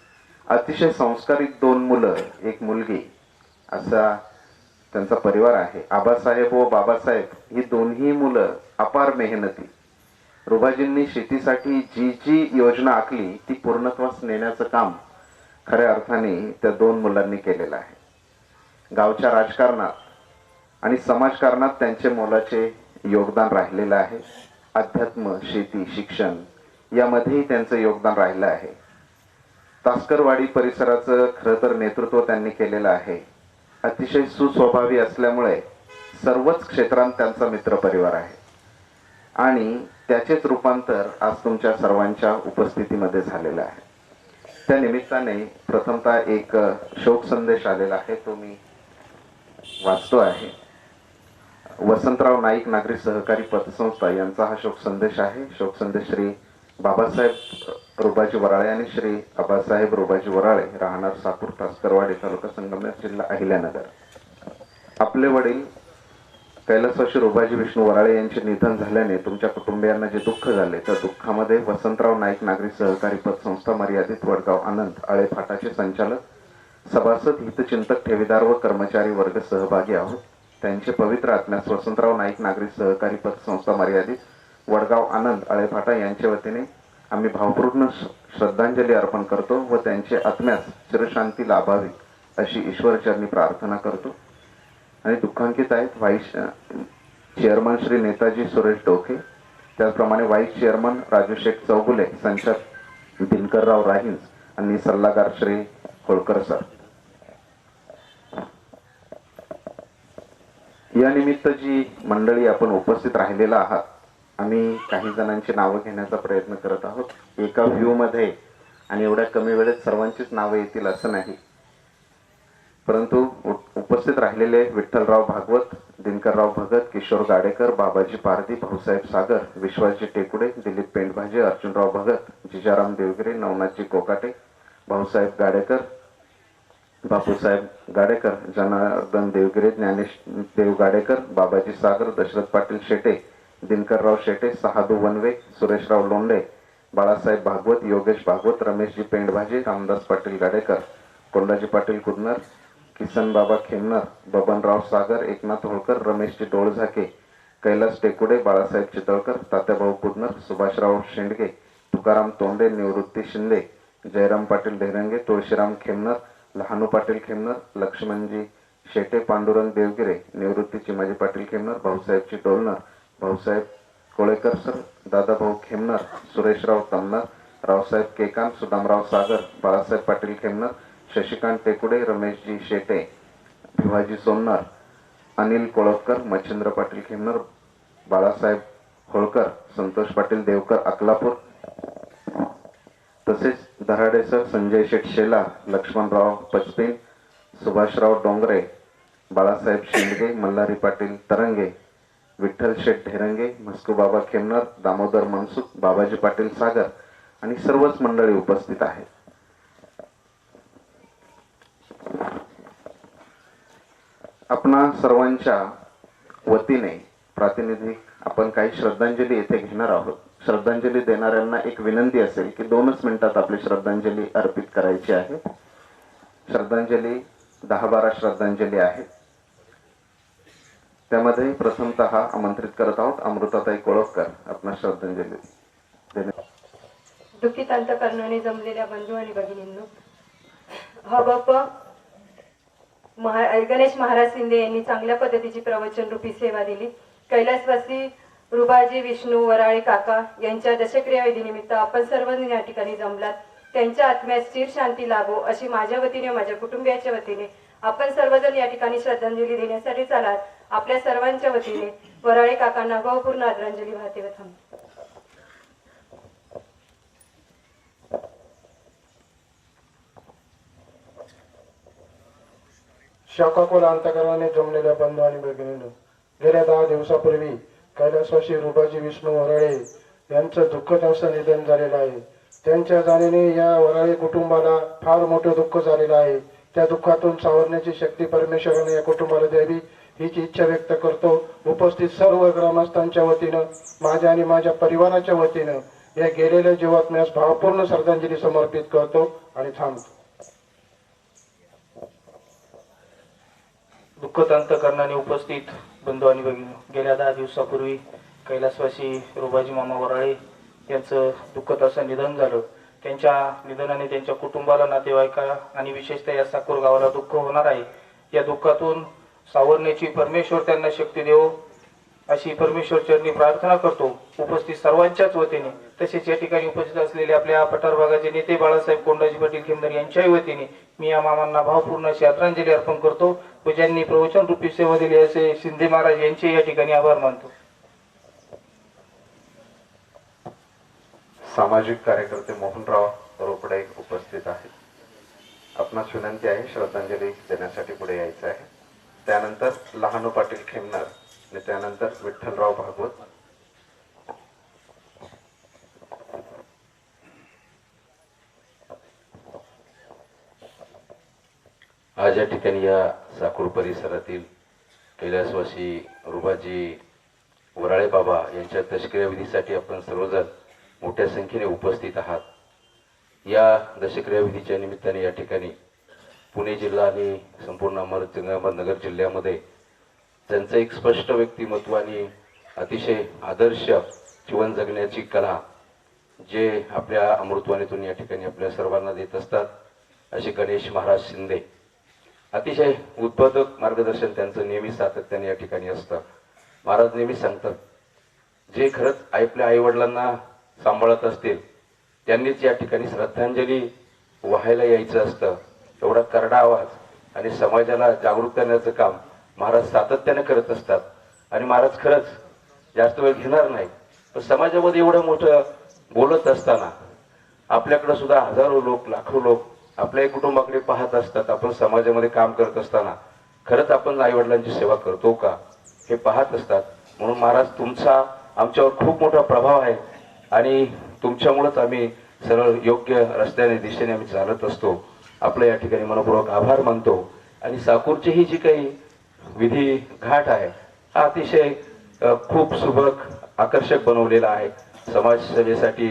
अतिशय संस्कारित 2 मुलं 1 मुलगी असा त्यांचा परिवार आहे. आबासाहेब व बाबासाहेब ही दोन्ही मुलं अपार मेहनती. रुबाजींनी शेतीसाठी जी जी योजना आखली ती पूर्णत्वास नेण्याचं काम खऱ्या अर्थाने त्या 2 मुलांनी केलेलं आहे. गावच्या राजकारणात आणि समाजकारणात त्यांचे मोलाचे योगदान राहिलेलं आहे. अध्यात्म शेती शिक्षण यामध्येही त्यांचं योगदान राहिलं आहे. तास्करवाडी परिसराचं खरं तर नेतृत्व त्यांनी केलेलं आहे. अतिशय सुस्वभावी असल्यामुळे सर्वच क्षेत्रात त्यांचा मित्रपरिवार आहे आणि त्याचेच रूपांतर आज तुमच्या सर्वांच्या उपस्थितीमध्ये झालेलं आहे. त्या निमित्ताने प्रथमतः एक शोक संदेश आलेला आहे तो मी वाचतो आहे. वसंतराव नाईक नागरी सहकारी पतसंस्था यांचा हा शोक संदेश आहे. शोक संदेश श्री बाबासाहेब रुबाजी वराळे आणि श्री आबासाहेब रुबाजी वराळे राहणार साकूर तास्करवाडी तालुका संगमनेर जिल्हा अहिल्यानगर. आपले वडील कैलासवासी रुबाजी विष्णू वराळे यांचे निधन झाल्याने तुमच्या कुटुंबियांना जे दुःख झाले त्या दुःखामध्ये वसंतराव नाईक नागरी सहकारी पतसंस्था मर्यादित वडगाव आनंद आळे फाटाचे संचालक सभासद हितचिंतक ठेवीदार व कर्मचारी वर्ग सहभागी आहोत. त्यांचे पवित्र आत्म्यास वसंतराव नाईक नागरी सहकारी पतसंस्था मर्यादित वडगाव आनंद आळे फाटा यांच्या वतीने आम्ही भावपूर्ण श्रद्धांजली अर्पण करतो व त्यांचे आत्म्यास चिरशांती लाभावी अशी ईश्वरचरणी प्रार्थना करतो. आणि दुःखांकित आहेत व्हाईस चेअरमन श्री नेताजी सुरेश डोके, त्याचप्रमाणे व्हाईस चेअरमन राजू शेख चौगुले, संचालक दिनकरराव राहिंज आणि सल्लागार श्री होळकर सर. या निमित्त जी मंडळी आपण उपस्थित राहिलेला आहात आम्ही काही जणांची नावं घेण्याचा प्रयत्न करत आहोत. एका व्ह्यू मध्ये आणि एवढ्या कमी वेळेत सर्वांचीच नावं येतील असं नाही, परंतु उपस्थित राहिलेले विठ्ठलराव भागवत, दिनकरराव भगत, किशोर गाडेकर, बाबाजी पारधी, भाऊसाहेब सागर, विश्वासजी टेकुडे, दिलीप पेंडभाजे, अर्जुनराव भगत, जिजाराम देवगिरे, नवनाथजी कोकाटे, भाऊसाहेब गाडेकर, बापूसाहेब गाडेकर, जनार्दन देवगिरे, ज्ञानेश देव गाडेकर, बाबाजी सागर, दशरथ पाटील शेटे, दिनकरराव शेटे, सहादू वनवे, सुरेशराव लोंढे, बाळासाहेब भागवत, योगेश भागवत, रमेशजी पेंडभाजे, रामदास पाटील गाडेकर, कोंडाजी पाटील कुदनर, किसन बाबा खेमनर, बबनराव सागर, एकनाथ होळकर, रमेशजी डोळझाके, कैलास टेकुडे, बाळासाहेब चितळकर, तात्याभाऊ कुदनर, सुभाषराव शेंडगे, तुकाराम तोंडे, निवृत्ती शिंदे, जयराम पाटील ढेरंगे, तुळशीराम खेमनर, लहानू पाटील खेमनर, लक्ष्मणजी शेटे, पांडुरंग देवगिरे, निवृत्ती चिमाजी पाटील खेमनर, भाऊसाहेबजी डोलनर, भाऊसाहेब कोळेकर सर, दादाभाऊ खेमनर, सुरेशराव तमनर, रावसाहेब केकान, सुदामराव सागर, बाळासाहेब पाटील खेमनर, शशिकांत टेकुडे, रमेशजी शेटे, भिवाजी सोनर, अनिल कोळवकर, मच्छिंद्र पाटील खेमनर, बाळासाहेब होळकर, संतोष पाटील देवकर अकलापूर, तसेच दराडे सर, संजय शेठ शेला, लक्ष्मणराव पचपेन, सुभाषराव डोंगरे, बाळासाहेब शेंडगे, मल्हारी पाटील तरंगे, विठ्ठल शेठ ढेरंगे, मस्कूबाबा खेमनर, दामोदर मनसुख, बाबाजी पाटील सागर आणि सर्वच मंडळी उपस्थित आहेत. आपणा सर्वांच्या वतीने प्रातिनिधिक आपण काही श्रद्धांजली येथे घेणार आहोत. श्रद्धांजली देणाऱ्यांना एक विनंती असेल की 2च मिनिटात आपली श्रद्धांजली अर्पित करायची आहे. श्रद्धांजली 10-12 श्रद्धांजली आहेत. त्यामध्ये प्रथमतः आमंत्रित करत आहोत अमृताताई कोळवकर आपण श्रद्धांजली देणे. दुःखित अंतकरणाने जमलेल्या बंधू आणि भगिनींनो, हा बाप गणेश महाराज शिंदे यांनी चांगल्या पद्धतीची प्रवचन रूपी सेवा दिली. कैलासवासी रुबाजी विष्णू वराळे काका यांच्या दशक्रिया विधीनिमित्त आपण सर्वजण या ठिकाणी जमलात. त्यांच्या आत्म्यास चिर शांती लाभो अशी माझ्या वतीने माझ्या कुटुंबियाच्या वतीने आपण सर्वजण या ठिकाणी श्रद्धांजली देण्यासाठी चालात. आपल्या सर्वांच्या वतीने वराळे काकांना भावपूर्ण आदरांजली वाहते व थांबते. शोकाकुल अंतकरणाने जमलेल्या बंधू आणि भगिनींनो, गेल्या 10 दिवसापूर्वी कैलासवासी रुबाजी विष्णू वराळे यांचं दुःखद असं निधन झालेलं आहे. त्यांच्या जाण्याने या वराळे कुटुंबाला फार मोठं दुःख झालेलं आहे. त्या दुःखातून सावरण्याची शक्ती परमेश्वराने या कुटुंबाला द्यावी हीच इच्छा व्यक्त करतो. उपस्थित सर्व ग्रामस्थांच्या वतीनं, माझ्या आणि माझ्या परिवाराच्या वतीनं या गेलेल्या जीवात्म्यास भावपूर्ण श्रद्धांजली समर्पित करतो आणि थांबतो. दुःखद अंतकरणाने उपस्थित बंधू आणि भगिनी, गेल्या 10 दिवसापूर्वी कैलासवासी रुबाजी मामा वराळे यांचं दुःखद असं निधन झालं. त्यांच्या निधनाने त्यांच्या कुटुंबाला, नातेवाईका आणि विशेषतः या साकूर गावाला दुःख होणार आहे. या दुःखातून सावरण्याची परमेश्वर त्यांना शक्ती देवो अशी परमेश्वर चरणी प्रार्थना करतो उपस्थित सर्वांच्याच वतीने. तसेच या ठिकाणी उपस्थित असलेले आपल्या पठार भागाचे नेते बाळासाहेब कोंडाजी पाटील खेमनर यांच्याही वतीने मी या मामांना भावपूर्ण अशी आदरांजली अर्पण करतो व ज्यांनी प्रवचन रूपी सेवा दिली असे शिंदे महाराज यांचे या ठिकाणी आभार मानतो. सामाजिक कार्यकर्ते मोहनराव रोपडे उपस्थित आहेत. आपणास विनंती आहे श्रद्धांजली देण्यासाठी पुढे यायचं आहे. त्यानंतर लहानू पाटील खेमनर आणि त्यानंतर विठ्ठलराव भागवत. आज या ठिकाणी या साकूर परिसरातील कैलासवासी रुबाजी वराळे बाबा यांच्या दशक्रिया विधीसाठी आपण सर्वजण मोठ्या संख्येने उपस्थित आहात. या दशक्रिया विधीच्या निमित्ताने या ठिकाणी पुणे जिल्हा आणि संपूर्ण अहमदनगर जिल्ह्यामध्ये त्यांचं एक स्पष्ट व्यक्तिमत्व आणि अतिशय आदर्श जीवन जगण्याची कला जे आपल्या अमृतवाणीतून या ठिकाणी आपल्या सर्वांना देत असतात असे गणेश महाराज शिंदे, अतिशय उत्पादक मार्गदर्शन त्यांचं नेहमी सातत्याने या ठिकाणी असतं. महाराज नेहमी सांगतात, जे खरंच आपल्या आईवडिलांना सांभाळत असतील त्यांनीच या ठिकाणी श्रद्धांजली वाहायला यायचं असतं. एवढा करडा आवाज आणि समाजाला जागृत करण्याचं काम महाराज सातत्याने करत असतात. आणि महाराज खरंच जास्त वेळ घेणार नाही, पण समाजामध्ये एवढं मोठं बोलत असताना आपल्याकडे सुद्धा हजारो लोक, लाखो लोक आपल्या कुटुंबाकडे पाहत असतात. आपण समाजामध्ये काम करत असताना खरंच आपण आईवडिलांची सेवा करतो का हे पाहत असतात. म्हणून महाराज तुमचा आमच्यावर खूप मोठा प्रभाव आहे आणि तुमच्यामुळेच आम्ही सरळ योग्य रस्त्याने दिशेने आम्ही चालत असतो. आपल्या या ठिकाणी मनपूर्वक आभार मानतो. आणि साकूरची ही जी काही विधी घाट आहे हा अतिशय खूप सुबक, आकर्षक बनवलेला आहे. समाजसेवेसाठी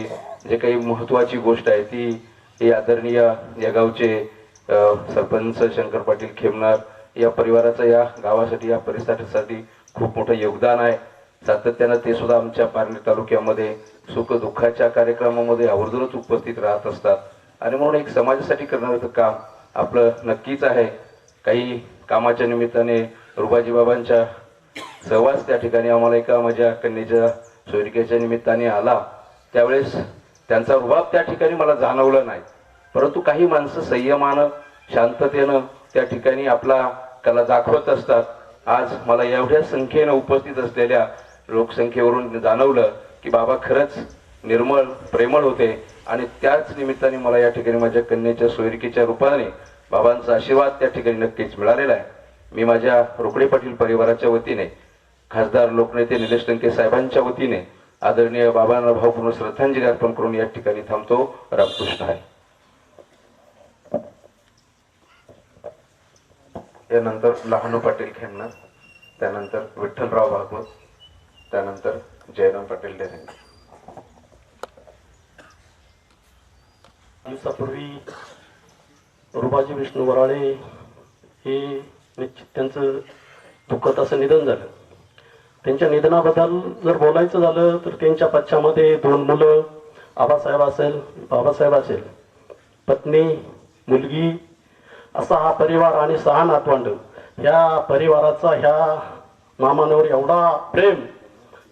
जे काही महत्त्वाची गोष्ट आहे ती आदरणीय या गावचे सरपंच शंकर पाटील खेमनार या परिवाराचं या गावासाठी, या परिसरासाठी खूप मोठं योगदान आहे. सातत्यानं ते सुद्धा आमच्या पारनेर तालुक्यामध्ये सुख दुःखाच्या कार्यक्रमामध्ये आवर्जूनच उपस्थित राहत असतात. आणि म्हणून एक समाजासाठी करणारं काम आपलं नक्कीच आहे. काही कामाच्या निमित्ताने रुबाजी बाबांच्या सहवास त्या ठिकाणी आम्हाला एका माझ्या कन्येच्या सोयरिकेच्या निमित्ताने आला, त्यावेळेस त्यांचा रुबाब त्या ठिकाणी मला जाणवलं नाही. परंतु काही माणसं संयमानं, शांततेनं त्या ठिकाणी आपला कला दाखवत असतात. आज मला एवढ्या संख्येनं उपस्थित असलेल्या लोकसंख्येवरून जाणवलं की बाबा खरंच निर्मळ, प्रेमळ होते. आणि त्याच निमित्ताने मला या ठिकाणी माझ्या कन्येच्या सोयरिकेच्या रूपाने बाबांचा आशीर्वाद त्या ठिकाणी नक्कीच मिळालेला आहे. मी माझ्या रोकडे पाटील परिवाराच्या वतीने, खासदार लोकनेते निलेश लंके साहेबांच्या वतीने आदरणीय बाबांना भावपूर्ण श्रद्धांजली अर्पण करून या ठिकाणी थांबतो. रामकृष्ण आहे. यानंतर लहानू पाटील खेमनर, त्यानंतर विठ्ठलराव भागवत, त्यानंतर जयराम पाटील डेरंगे. दिवसापूर्वी रुबाजी विष्णू वराळे हे निश्चित त्यांचं दुःखद असं निधन झालं. त्यांच्या निधनाबद्दल जर बोलायचं झालं तर त्यांच्या पश्चामध्ये 2 मुलं, बाबासाहेब असेल, पत्नी, मुलगी, असा हा परिवार आणि 6 नातवंड. ह्या परिवाराचा ह्या मामांवर एवढा प्रेम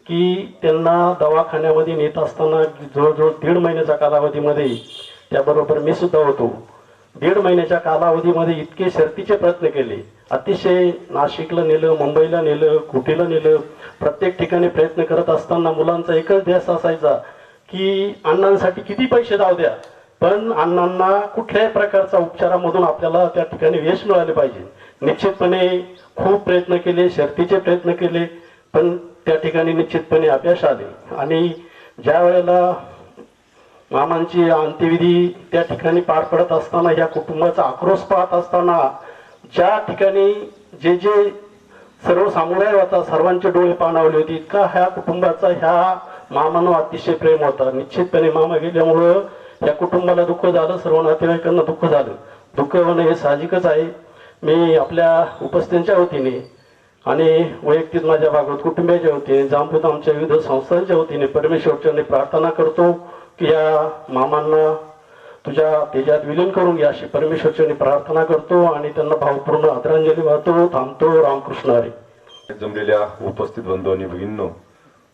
की त्यांना दवाखान्यामध्ये नेत असताना जवळजवळ 1.5 महिन्याच्या कालावधीमध्ये, त्याबरोबर मी सुद्धा होतो, 1.5 महिन्याच्या कालावधीमध्ये इतके शर्तीचे प्रयत्न केले. अतिशय नाशिकला नेलं, मुंबईला नेलं, कुटीला नेलं, प्रत्येक ठिकाणी प्रयत्न करत असताना मुलांचा एकच ध्यास असायचा की अण्णांसाठी किती पैसे जाऊ द्या, पण अण्णांना कुठल्याही प्रकारच्या उपचारामधून आपल्याला त्या ठिकाणी यश मिळाले पाहिजे. निश्चितपणे खूप प्रयत्न केले, शर्तीचे प्रयत्न केले, पण त्या ठिकाणी निश्चितपणे अपयश आले. आणि ज्या वेळेला मामांची अंत्यविधी त्या ठिकाणी पार पडत असताना, ह्या कुटुंबाचा आक्रोश पाहत असताना, ज्या ठिकाणी जे सर्व समुदाय होता सर्वांचे डोळे पाणावले होते, इतका ह्या कुटुंबाचा ह्या मामांवर अतिशय प्रेम होता. निश्चितपणे मामा गेल्यामुळं या कुटुंबाला दुःख झालं, सर्व नातेवाईकांना दुःख झालं. दुःख होणं हे साहजिकच आहे. मी आपल्या उपस्थितींच्या वतीने आणि वैयक्तिक माझ्या भागवत कुटुंबियाच्या वतीने, जांबूत आमच्या विविध संस्थांच्या वतीने परमेश्वरचरणी प्रार्थना करतो की या मामांना तुझ्या तेजात विलीन करून घ्या, अशी परमेश्वरचरणी प्रार्थना करतो आणि त्यांना भावपूर्ण आदरांजली वाहतो. थांबतो. रामकृष्ण हरी. जमलेल्या उपस्थित बंधू आणि भगिनींनो,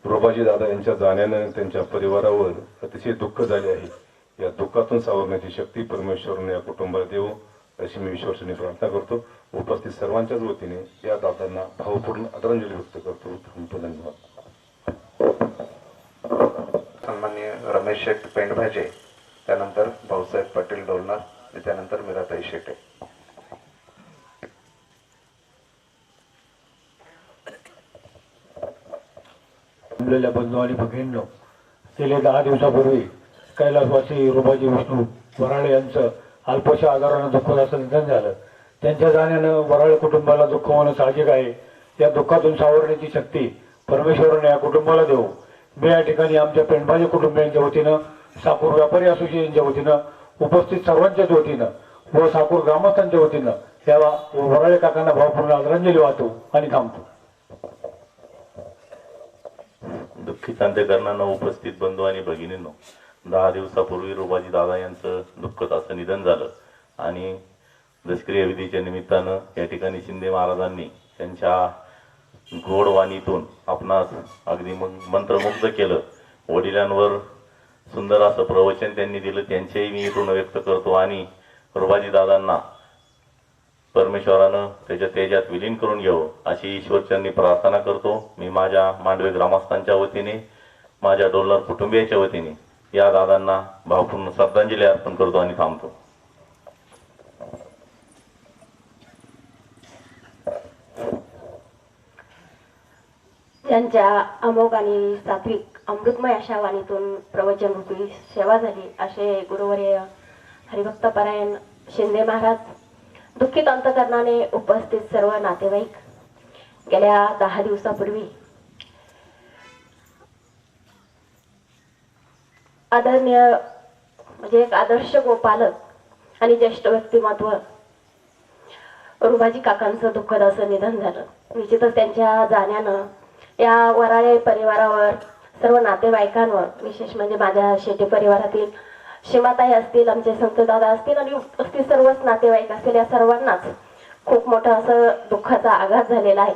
रुबाजी दादा यांच्या जाण्यानं त्यांच्या परिवारावर अतिशय दुःख झाले आहे. या दुःखातून सावरण्याची शक्ती परमेश्वराने या कुटुंबाला देवो, अशी मी ईश्वराने प्रार्थना करतो. उपस्थित सर्वांच्याच वतीने या दादांना भावपूर्ण आदरांजली व्यक्त करतो. धन्यवाद. सन्माननीय रमेश शेठ पेंडभाजे, त्यानंतर भाऊसाहेब पाटील डोलणार आणि त्यानंतर मीराताई शेटे. जमलेल्या बंधू आणि भगिनींनो, गेले 10 दिवसापूर्वी कैलासवासी रुबाजी विष्णू वराळे यांचं अल्पशा आजारानं दुःखद असं निधन झालं. त्यांच्या जाण्यानं वराळे कुटुंबाला दुःख होणं साहजिक आहे. या दुःखातून सावरण्याची शक्ती परमेश्वराने या कुटुंबाला देऊ. मी या ठिकाणी आमच्या पेंडभाजे कुटुंबियांच्या वतीनं, साकूर व्यापारी असोसिएशनच्या वतीनं, उपस्थित सर्वांच्याच वतीनं व साकूर ग्रामस्थांच्या वतीनं या वराळे काकांना भावपूर्ण आदरांजली वाहतो आणि थांबतो. दुःखित अंत्यकरणांना उपस्थित बंधू आणि भगिनींनो, 10 दिवसापूर्वी रुबाजी दादा यांचं दुःखद असं निधन झालं आणि दशक्रिया विधीच्या निमित्तानं या ठिकाणी शिंदे महाराजांनी त्यांच्या गोडवाणीतून आपणास अगदी मंत्रमुग्ध केलं. वडिलांवर सुंदर असं प्रवचन त्यांनी दिलं, त्यांचेही मी ऋण व्यक्त करतो आणि रुबाजी दादांना परमेश्वरानं त्याच्या तेजात विलीन करून घ्यावं अशी ईश्वरचरणी प्रार्थना करतो. मी माझ्या मांडवे ग्रामस्थांच्या वतीने, माझ्या डोलर कुटुंबियाच्या वतीने या दादांना भावपूर्ण श्रद्धांजली अर्पण करतो आणि थांबतो. त्यांच्या अमोघ आणि सात्विक अमृतमय अशा वाणीतून प्रवचन रूपी सेवा झाली, असे गुरुवर्य हरिभक्तपरायण शिंदे महाराज, दुःखित अंतकरणाने उपस्थित सर्व नातेवाईक, गेल्या 10 दिवसापूर्वी आदरणीय म्हणजे एक आदर्श गोपालक आणि ज्येष्ठ व्यक्तिमत्व रुबाजी काकांचं दुःखद असं निधन झालं. निश्चितच त्यांच्या जाण्यानं या वराळे परिवारावर, सर्व नातेवाईकांवर, विशेष म्हणजे माझ्या शेटे परिवारातील शिमाताई असतील, आमचे संतदादा असतील आणि उपस्थित सर्वच नातेवाईक असतील, या सर्वांनाच खूप मोठा असं दुःखाचा आघात झालेला आहे.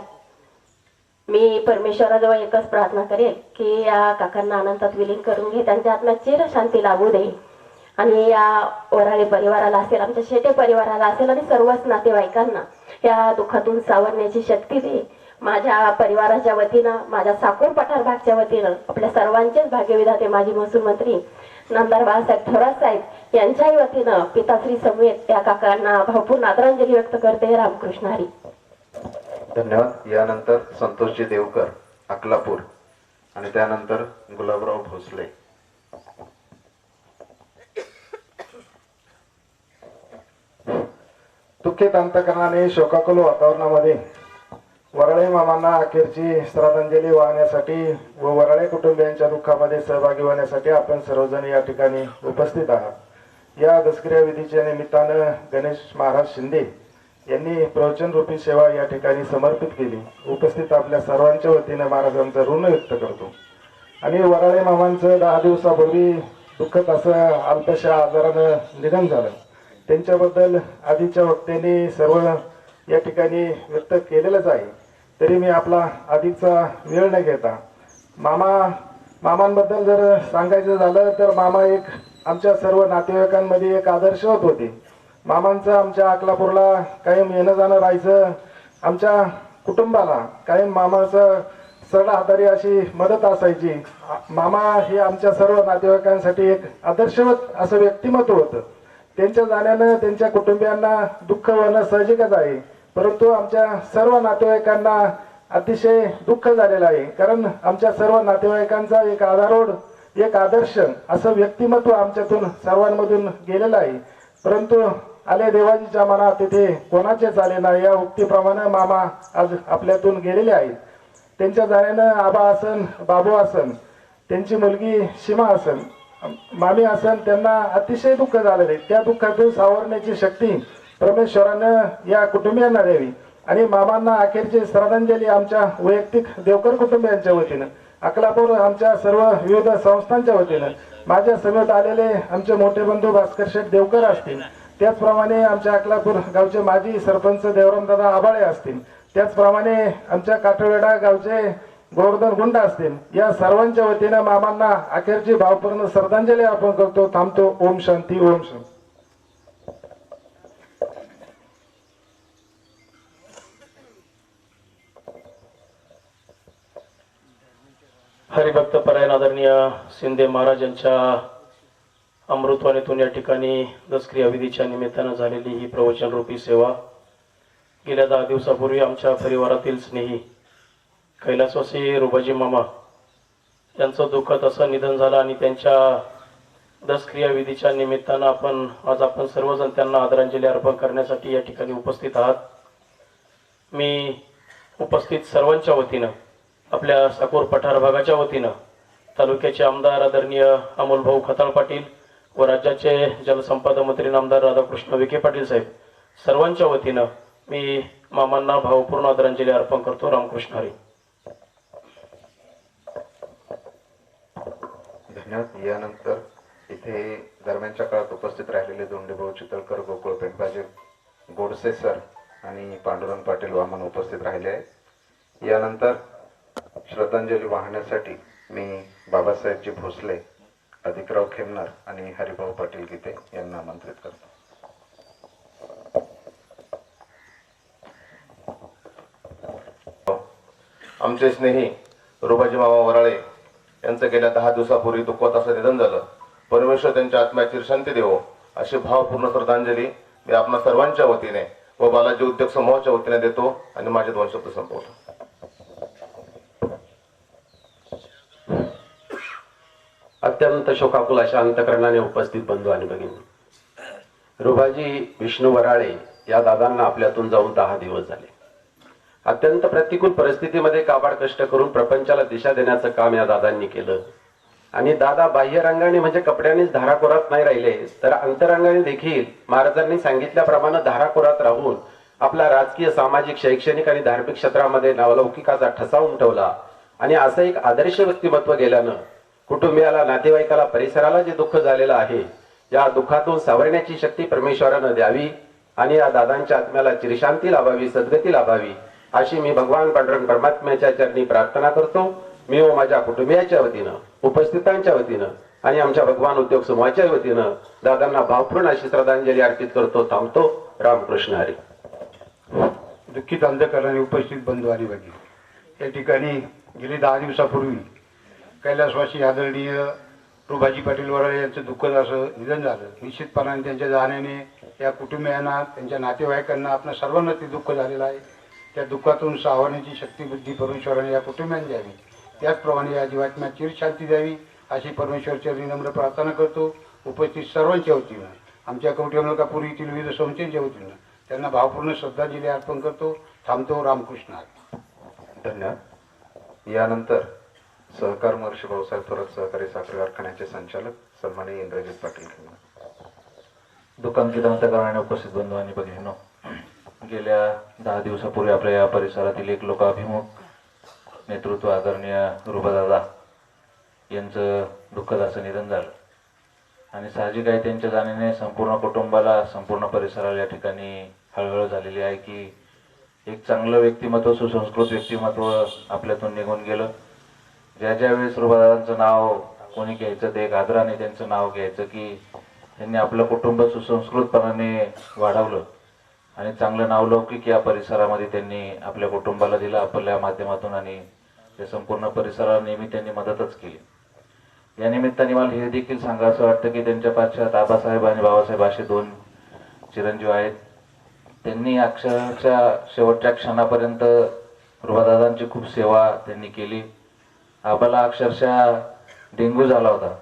मी परमेश्वराजवळ एकच प्रार्थना करेल की या काकांना अनंतात विलीन करून घे, त्यांच्या आत्म्यात चिर शांती लाभू दे आणि या वराळे परिवाराला असेल, आमच्या शेटे परिवाराला असेल आणि सर्वच नातेवाईकांना या दुःखातून सावरण्याची शक्ती दे. माझ्या परिवाराच्या वतीनं, माझ्या साकूर पठार भागच्या वतीनं आपल्या सर्वांचेच भाग्यविधाते माजी महसूल मंत्री नामदार बाळासाहेब थोरात साहेब यांच्याही वतीनं पिताश्री समेत या काकांना भावपूर्ण आदरांजली व्यक्त करते. रामकृष्ण हरी. धन्यवाद. यानंतर संतोषजी देवकर अकलापूर आणि त्यानंतर गुलाबराव भोसले. दुःखित अंतकरणाने शोकाकुल वातावरणामध्ये वराळे मामांना अखेरची श्रद्धांजली वाहण्यासाठी व वराळे कुटुंबियांच्या दुःखामध्ये सहभागी होण्यासाठी आपण सर्वजण या ठिकाणी उपस्थित आहात। या दसक्रिया विधीच्या निमित्तानं गणेश महाराज शिंदे यांनी प्रवचन रूपी सेवा या ठिकाणी समर्पित केली। उपस्थित आपल्या सर्वांच्या वतीनं महाराजांचं ऋण व्यक्त करतो। आणि वराळे मामांचं 10 दिवसापूर्वी दुःखद असं अल्पशा आजारानं निधन झालं। त्यांच्याबद्दल आधीच्या वक्त्यांनी सर्व या ठिकाणी व्यक्त केलेलंच आहे, तरी मी आपला अधिकचा वेळ न घेता मामांबद्दल जर सांगायचं झालं तर मामा एक आमच्या सर्व नातेवाईकांमध्ये एक आदर्शवत होते। मामांचं आमच्या अकलापूरला कायम येणं जाणं राहायचं। आमच्या कुटुंबाला कायम मामाचं सरळ हातारी अशी मदत असायची। मामा हे आमच्या सर्व नातेवाईकांसाठी एक आदर्शवत असं व्यक्तिमत्व होतं। त्यांच्या जाण्यानं त्यांच्या कुटुंबियांना दुःख होणं साहजिकच आहे, परंतु आमच्या सर्व नातेवाईकांना अतिशय दुःख झालेलं आहे, कारण आमच्या सर्व नातेवाईकांचा एक आधारवड एक आदर्श असं व्यक्तिमत्व आमच्यातून सर्वांमधून गेलेलं आहे। परंतु आले देवाजीच्या मनात तिथे कोणाचेच आले नाही, या उक्तीप्रमाणे मामा आज आपल्यातून गेलेले आहेत। त्यांच्या जाण्यानं आबा असन, बाबू असन, त्यांची मुलगी सीमा असन, मामी असन, त्यांना अतिशय दुःख झालेले। त्या दुःखातून सावरण्याची शक्ती परमेश्वरानं या कुटुंबियांना द्यावी आणि मामांना अखेरची श्रद्धांजली आमच्या वैयक्तिक देवकर कुटुंबियांच्या वतीनं, अकलापूर आमच्या सर्व विविध संस्थांच्या वतीनं, माझ्या समेत आलेले आमचे मोठे बंधू भास्कर शेठ देवकर असतील, त्याचप्रमाणे आमच्या अकलापूर गावचे माजी सरपंच देवरामदादा आबाळे असतील, त्याचप्रमाणे आमच्या काठवेडा गावचे गोवर्धन गुंड असतील, या सर्वांच्या वतीनं मामांना अखेरची भावपूर्ण श्रद्धांजली आपण करतो। थांबतो। ओम शांती, ओम शांती। हरिभक्त परायण आदरणीय शिंदे महाराज यांच्या अमृतवाणीतून या ठिकाणी दसक्रिया विधीच्या निमित्तानं झालेली ही प्रवचन रूपी सेवा गेल्या 10 दिवसापूर्वी आमच्या परिवारातील स्नेही कैलासवासी रुबाजी मामा यांचं दुःखद असं निधन झालं आणि त्यांच्या दसक्रिया विधीच्या निमित्तानं आज आपण सर्वजण त्यांना आदरांजली अर्पण करण्यासाठी या ठिकाणी उपस्थित आहात। मी उपस्थित सर्वांच्या वतीनं, आपल्या साकूर पठार भागाच्या वतीनं, तालुक्याचे आमदार आदरणीय अमोल भाऊ खताळ पाटील व राज्याचे जलसंपदा मंत्री नामदार राधाकृष्ण विखे पाटील साहेब, सर्वांच्या वतीनं मी मामांना भावपूर्ण आदरांजली अर्पण करतो। रामकृष्ण हरी। धन्यवाद। यानंतर इथे दरम्यानच्या काळात उपस्थित राहिलेले दोंडेभाऊ चितळकर, गोकुळ पेंबाजे, गोडसे सर आणि पांडुरंग पाटील वामन उपस्थित राहिले आहेत। यानंतर श्रद्धांजली वाहण्यासाठी मी बाबासाहेबजी भोसले, अधिकराव खेमनार आणि हरिभाऊ पाटील गीते यांना आमंत्रित करतो। आमचे स्नेही रुबाजी मामा वराळे यांचं गेल्या 10 दिवसापूर्वी दुःखद असं निधन झालं। परमेश्वर त्यांच्या आत्म्याची शांती देवो अशी भावपूर्ण श्रद्धांजली मी आपणा सर्वांच्या वतीने व बालाजी उद्योग समूहाच्या वतीने देतो आणि माझे 2 शब्द संपवतो। अत्यंत शोकाकुल अशा अंतकरणाने उपस्थित बंधू आणि भगिनी, रुबाजी विष्णू वराळे या दादांना आपल्यातून जाऊन 10 दिवस झाले। अत्यंत प्रतिकूल परिस्थितीमध्ये काबाड कष्ट करून प्रपंचाला दिशा देण्याचं काम या दादांनी केलं आणि दादा बाह्य रंगाने म्हणजे कपड्यांनीच धाराकोरात नाही राहिले, तर अंतरंगाने देखील महाराजांनी सांगितल्याप्रमाणे धाराकोरात राहून आपला राजकीय, सामाजिक, शैक्षणिक आणि धार्मिक क्षेत्रामध्ये नावलौकिकाचा ठसा उमटवला आणि असं एक आदर्श व्यक्तिमत्व गेल्यानं कुटुंबियाला, नातेवाईकाला, परिसराला जे दुःख झालेलं आहे, या दुःखातून सावरण्याची शक्ती परमेश्वरानं द्यावी आणि या दादांच्या आत्म्याला चिरशांती लाभावी, सद्गती लाभावी अशी मी भगवान पांडुरंग परमात्म्याच्या चरणी प्रार्थना करतो। मी व माझ्या कुटुंबियाच्या वतीनं, उपस्थितांच्या वतीनं आणि आमच्या भगवान उद्योग समूहाच्या वतीनं दादांना भावपूर्ण अशी श्रद्धांजली अर्पित करतो। थांबतो। रामकृष्ण हरी। दुःखित अंधकरणाने उपस्थित बंधू आणि भगिनी, या ठिकाणी गेली 10 दिवसापूर्वी कैलासवासी आदरणीय रुबाजी पाटील वराळे यांचं दुःखद असं निधन झालं। निश्चितपणाने त्यांच्या जाण्याने या कुटुंबियांना, त्यांच्या नातेवाईकांना, आपल्या सर्वांना ते दुःख झालेलं आहे। त्या दुःखातून सावरण्याची शक्ती, बुद्धी परमेश्वराने या कुटुंबियांना द्यावी, त्याचप्रमाणे या जीवात्म्यात चिरशांती द्यावी अशी परमेश्वरचरणी नम्र प्रार्थना करतो। उपस्थित सर्वांच्या वतीनं, आमच्या कवठी मलकापूर येथील विविध संस्थांच्या वतीनं त्यांना भावपूर्ण श्रद्धांजली अर्पण करतो। थांबतो। रामकृष्ण हरी। धन्यवाद. यानंतर सहकार महर्षी भाऊसाहेब थोरात सहकारी साखर कारखान्याचे संचालक सन्माननीय इंद्रजित पाटील खेमणार. दुकानची दंतकरणाने उपस्थित बंधू आणि भगिनींनो, गेल्या 10 दिवसापूर्वी आपल्या या परिसरातील एक लोकाभिमुख नेतृत्व आदरणीय रुबादादा यांचं दुःखद असं निधन झालं आणि साहजिक आहे त्यांच्या जाण्याने संपूर्ण कुटुंबाला, संपूर्ण परिसराला या ठिकाणी हळहळ झालेली आहे की एक चांगलं व्यक्तिमत्व, सुसंस्कृत व्यक्तिमत्व आपल्यातून निघून गेलं. ज्या वेळेस रुबादादांचं नाव कोणी घ्यायचं ते एक आदराने त्यांचं नाव घ्यायचं की त्यांनी आपलं कुटुंब सुसंस्कृतपणाने वाढवलं आणि चांगलं नावलौकिक या परिसरामध्ये त्यांनी आपल्या कुटुंबाला दिलं आपल्या माध्यमातून आणि या संपूर्ण परिसराला नेहमी त्यांनी मदतच केली. या निमित्ताने मला हे देखील सांगावं वाटतं की त्यांच्या पाश्चात आबासाहेब आणि बाबासाहेब असे 2 चिरंजीव आहेत. त्यांनी अक्षरशः शेवटच्या क्षणापर्यंत रुबादादांची खूप सेवा त्यांनी केली. आबाला अक्षरशः डेंग्यू झाला होता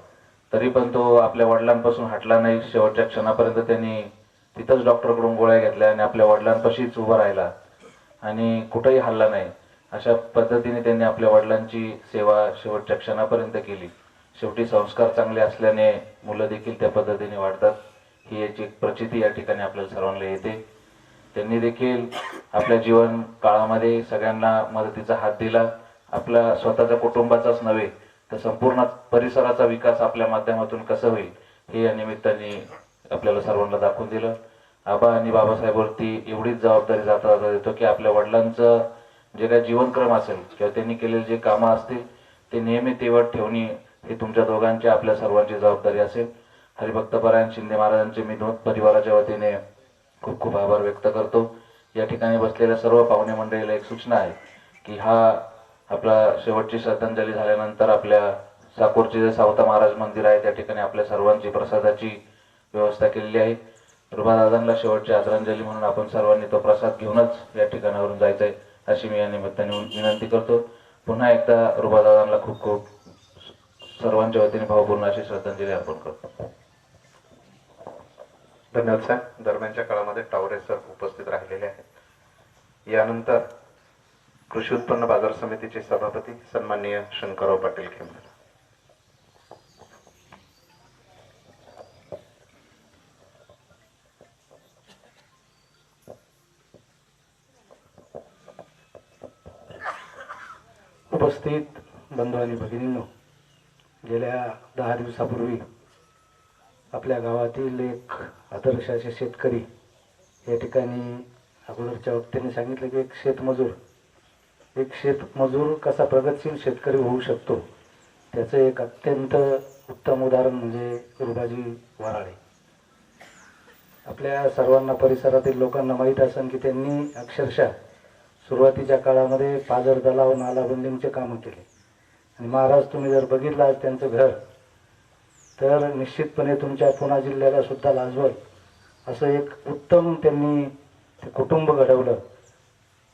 तरी पण तो आपल्या वडिलांपासून हटला नाही. शेवटच्या क्षणापर्यंत त्यांनी तिथंच डॉक्टरकडून गोळ्या घेतल्या आणि आपल्या वडिलांपाशीच उभा राहिला आणि कुठेही हल्ला नाही. अशा पद्धतीने त्यांनी आपल्या वडिलांची सेवा शेवटच्या क्षणापर्यंत केली. शेवटी संस्कार चांगले असल्याने मुलं देखील त्या पद्धतीने वाढतात ही याची एक प्रचिती या ठिकाणी आपल्याला सर्वांना येते. त्यांनी देखील आपल्या जीवन काळामध्ये सगळ्यांना मदतीचा हात दिला. आपल्या स्वतःच्या कुटुंबाचाच नव्हे तर संपूर्ण परिसराचा विकास आपल्या माध्यमातून कसं होईल हे या निमित्ताने आपल्याला सर्वांना दाखवून दिलं. आबा आणि बाबासाहेबांवरती एवढीच जबाबदारी जाता देतो की आपल्या वडिलांचं जे काही जीवनक्रम असेल किंवा त्यांनी केलेले जे कामं असतील ते नेहमी तेवढ ठेवणे हे तुमच्या दोघांची, आपल्या सर्वांची जबाबदारी असेल. हरिभक्तपरायण शिंदे महाराजांचे मी परिवाराच्या वतीने खूप खूप आभार व्यक्त करतो. या ठिकाणी बसलेल्या सर्व पाहुणे मंडळीला एक सूचना आहे की हा आपला शेवटची श्रद्धांजली झाल्यानंतर आपल्या साकोरचे जे सावता महाराज मंदिर आहे त्या ठिकाणी आपल्या सर्वांची प्रसादाची व्यवस्था केलेली आहे. रुबादादांना शेवटची आदरांजली म्हणून आपण सर्वांनी तो प्रसाद घेऊनच या ठिकाणावरून जायचं आहे अशी मी या निमित्ताने विनंती करतो. पुन्हा एकदा रुबादादांना खूप खूप सर्वांच्या वतीने भावपूर्ण अशी श्रद्धांजली अर्पण करतो. धन्यवाद साहेब. दरम्यानच्या काळामध्ये टावरे सर उपस्थित राहिलेले आहेत. यानंतर कृषी उत्पन्न बाजार समितीचे सभापती सन्माननीय शंकरराव पाटील खेमणार. उपस्थित बंधू आणि भगिनींनो, गेल्या 10 दिवसापूर्वी आपल्या गावातील एक आदर्श असे शेतकरी या ठिकाणी अगोदरच्या वक्त्यांनी सांगितलं की एक शेतमजूर कसा प्रगतशील शेतकरी होऊ शकतो त्याचं एक अत्यंत उत्तम उदाहरण म्हणजे रुबाजी वराळे. आपल्या सर्वांना परिसरातील लोकांना माहीत असेल की त्यांनी अक्षरशः सुरुवातीच्या काळामध्ये पाझर तलाव नालाबंदीचे कामं केले आणि महाराज तुम्ही जर बघितलं आज त्यांचं घर तर निश्चितपणे तुमच्या पुणे जिल्ह्याला सुद्धा लाजवल असं एक उत्तम त्यांनी ते कुटुंब घडवलं.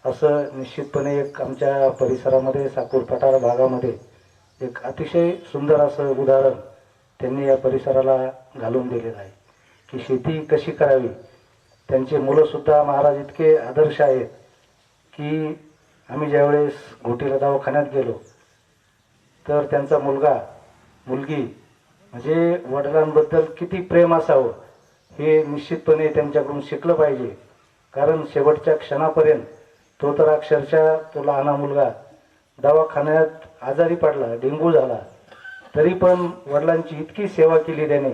असं निश्चितपणे एक आमच्या परिसरामध्ये साकूर पठार भागामध्ये एक अतिशय सुंदर असं उदाहरण त्यांनी या परिसराला घालून दिलेलं आहे की शेती कशी करावी. त्यांचे मुलंसुद्धा महाराज इतके आदर्श आहेत की आम्ही ज्यावेळेस घोटीला दवाखान्यात गेलो तर त्यांचा मुलगी म्हणजे वडिलांबद्दल किती प्रेम असावं हे निश्चितपणे त्यांच्याकडून शिकलं पाहिजे. कारण शेवटच्या क्षणापर्यंत तो तर अक्षरशः तो लहान मुलगा दवाखान्यात आजारी पडला, डेंग्यू झाला, तरी पण वडिलांची इतकी सेवा केली त्याने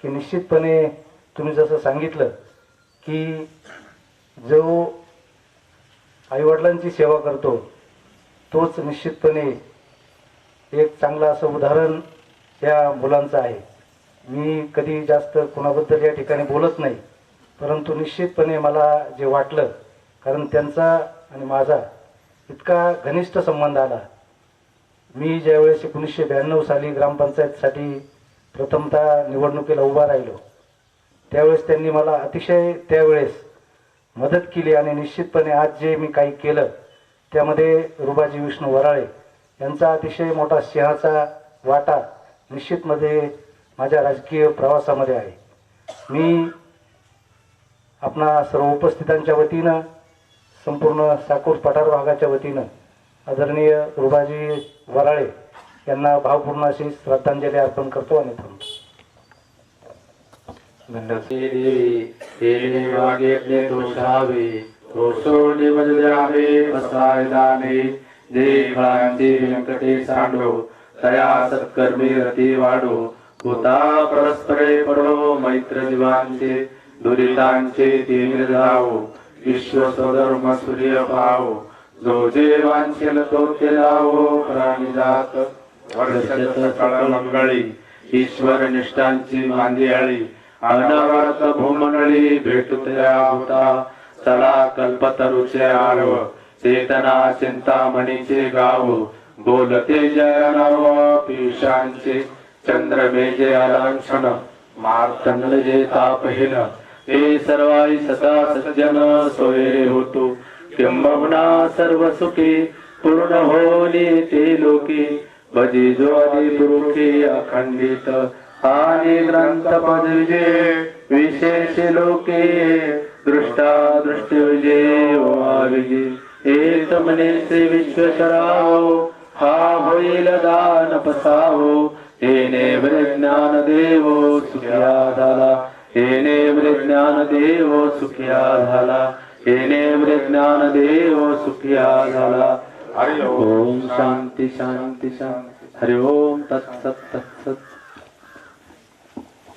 की निश्चितपणे तुम्ही जसं सांगितलं की जो आईवडिलांची सेवा करतो तोच निश्चितपणे एक चांगलं असं उदाहरण या मुलांचं आहे. मी कधी जास्त कुणाबद्दल या ठिकाणी बोलत नाही, परंतु निश्चितपणे मला जे वाटलं कारण त्यांचा आणि माझा इतका घनिष्ठ संबंध आला. मी ज्यावेळेस 1992 साली ग्रामपंचायतसाठी प्रथमतः निवडणुकीला उभा राहिलो त्यावेळेस त्यांनी मला अतिशय त्यावेळेस मदत केली आणि निश्चितपणे आज जे मी काही केलं त्यामध्ये रुबाजी विष्णू वराळे यांचा अतिशय मोठा सिंहाचा वाटा निश्चितमध्ये माझ्या राजकीय प्रवासामध्ये आहे. मी आपणा सर्व उपस्थितांच्या वतीनं संपूर्ण साकूर पठार भागाच्या वतीनं आदरणीय रुबाजी वराळे यांना भावपूर्ण अशी श्रद्धांजली अर्पण करतो आणि थांबतो. तया सत्कर्मी रती वाढो होता परस्परे पडो मैत्र जीवांचे दुरितांचे तीव्र जावो विश्व स्वधर्म सूर्य पावो जो जे वांछेल तो ते लावो प्राणी जात वर्षत सकळ मंगळी ईश्वर निष्ठांची मांदियाळी अनवरत भूमंडळी भेटुतया होता चला कल्पतरुचे आळव चेतना चिंतामणीचे गाव बोलते जय नव पिशांचे चंद्रमेजे अलंक्षण मार्तंड जे तापहीन ते सर्वाई सदा सज्जन सोयरे होतो किंबहुना सर्व सुखी पूर्ण होली ते लोकी भजी जो आदि पुरुषी अखंडित आणि ग्रंथ पद विजय विशेष लोके दृष्टा दृष्टी विजय विजय एक मने से विश्वशराव हा होईल दान पसावो येणे विज्ञान देवो सुखिया झाला येणे विज्ञान देवो सुखिया झाला येणे विज्ञान देवो सुखिया झाला. हरि ओम शांती शांती शांती. हरि ओम तत्सत.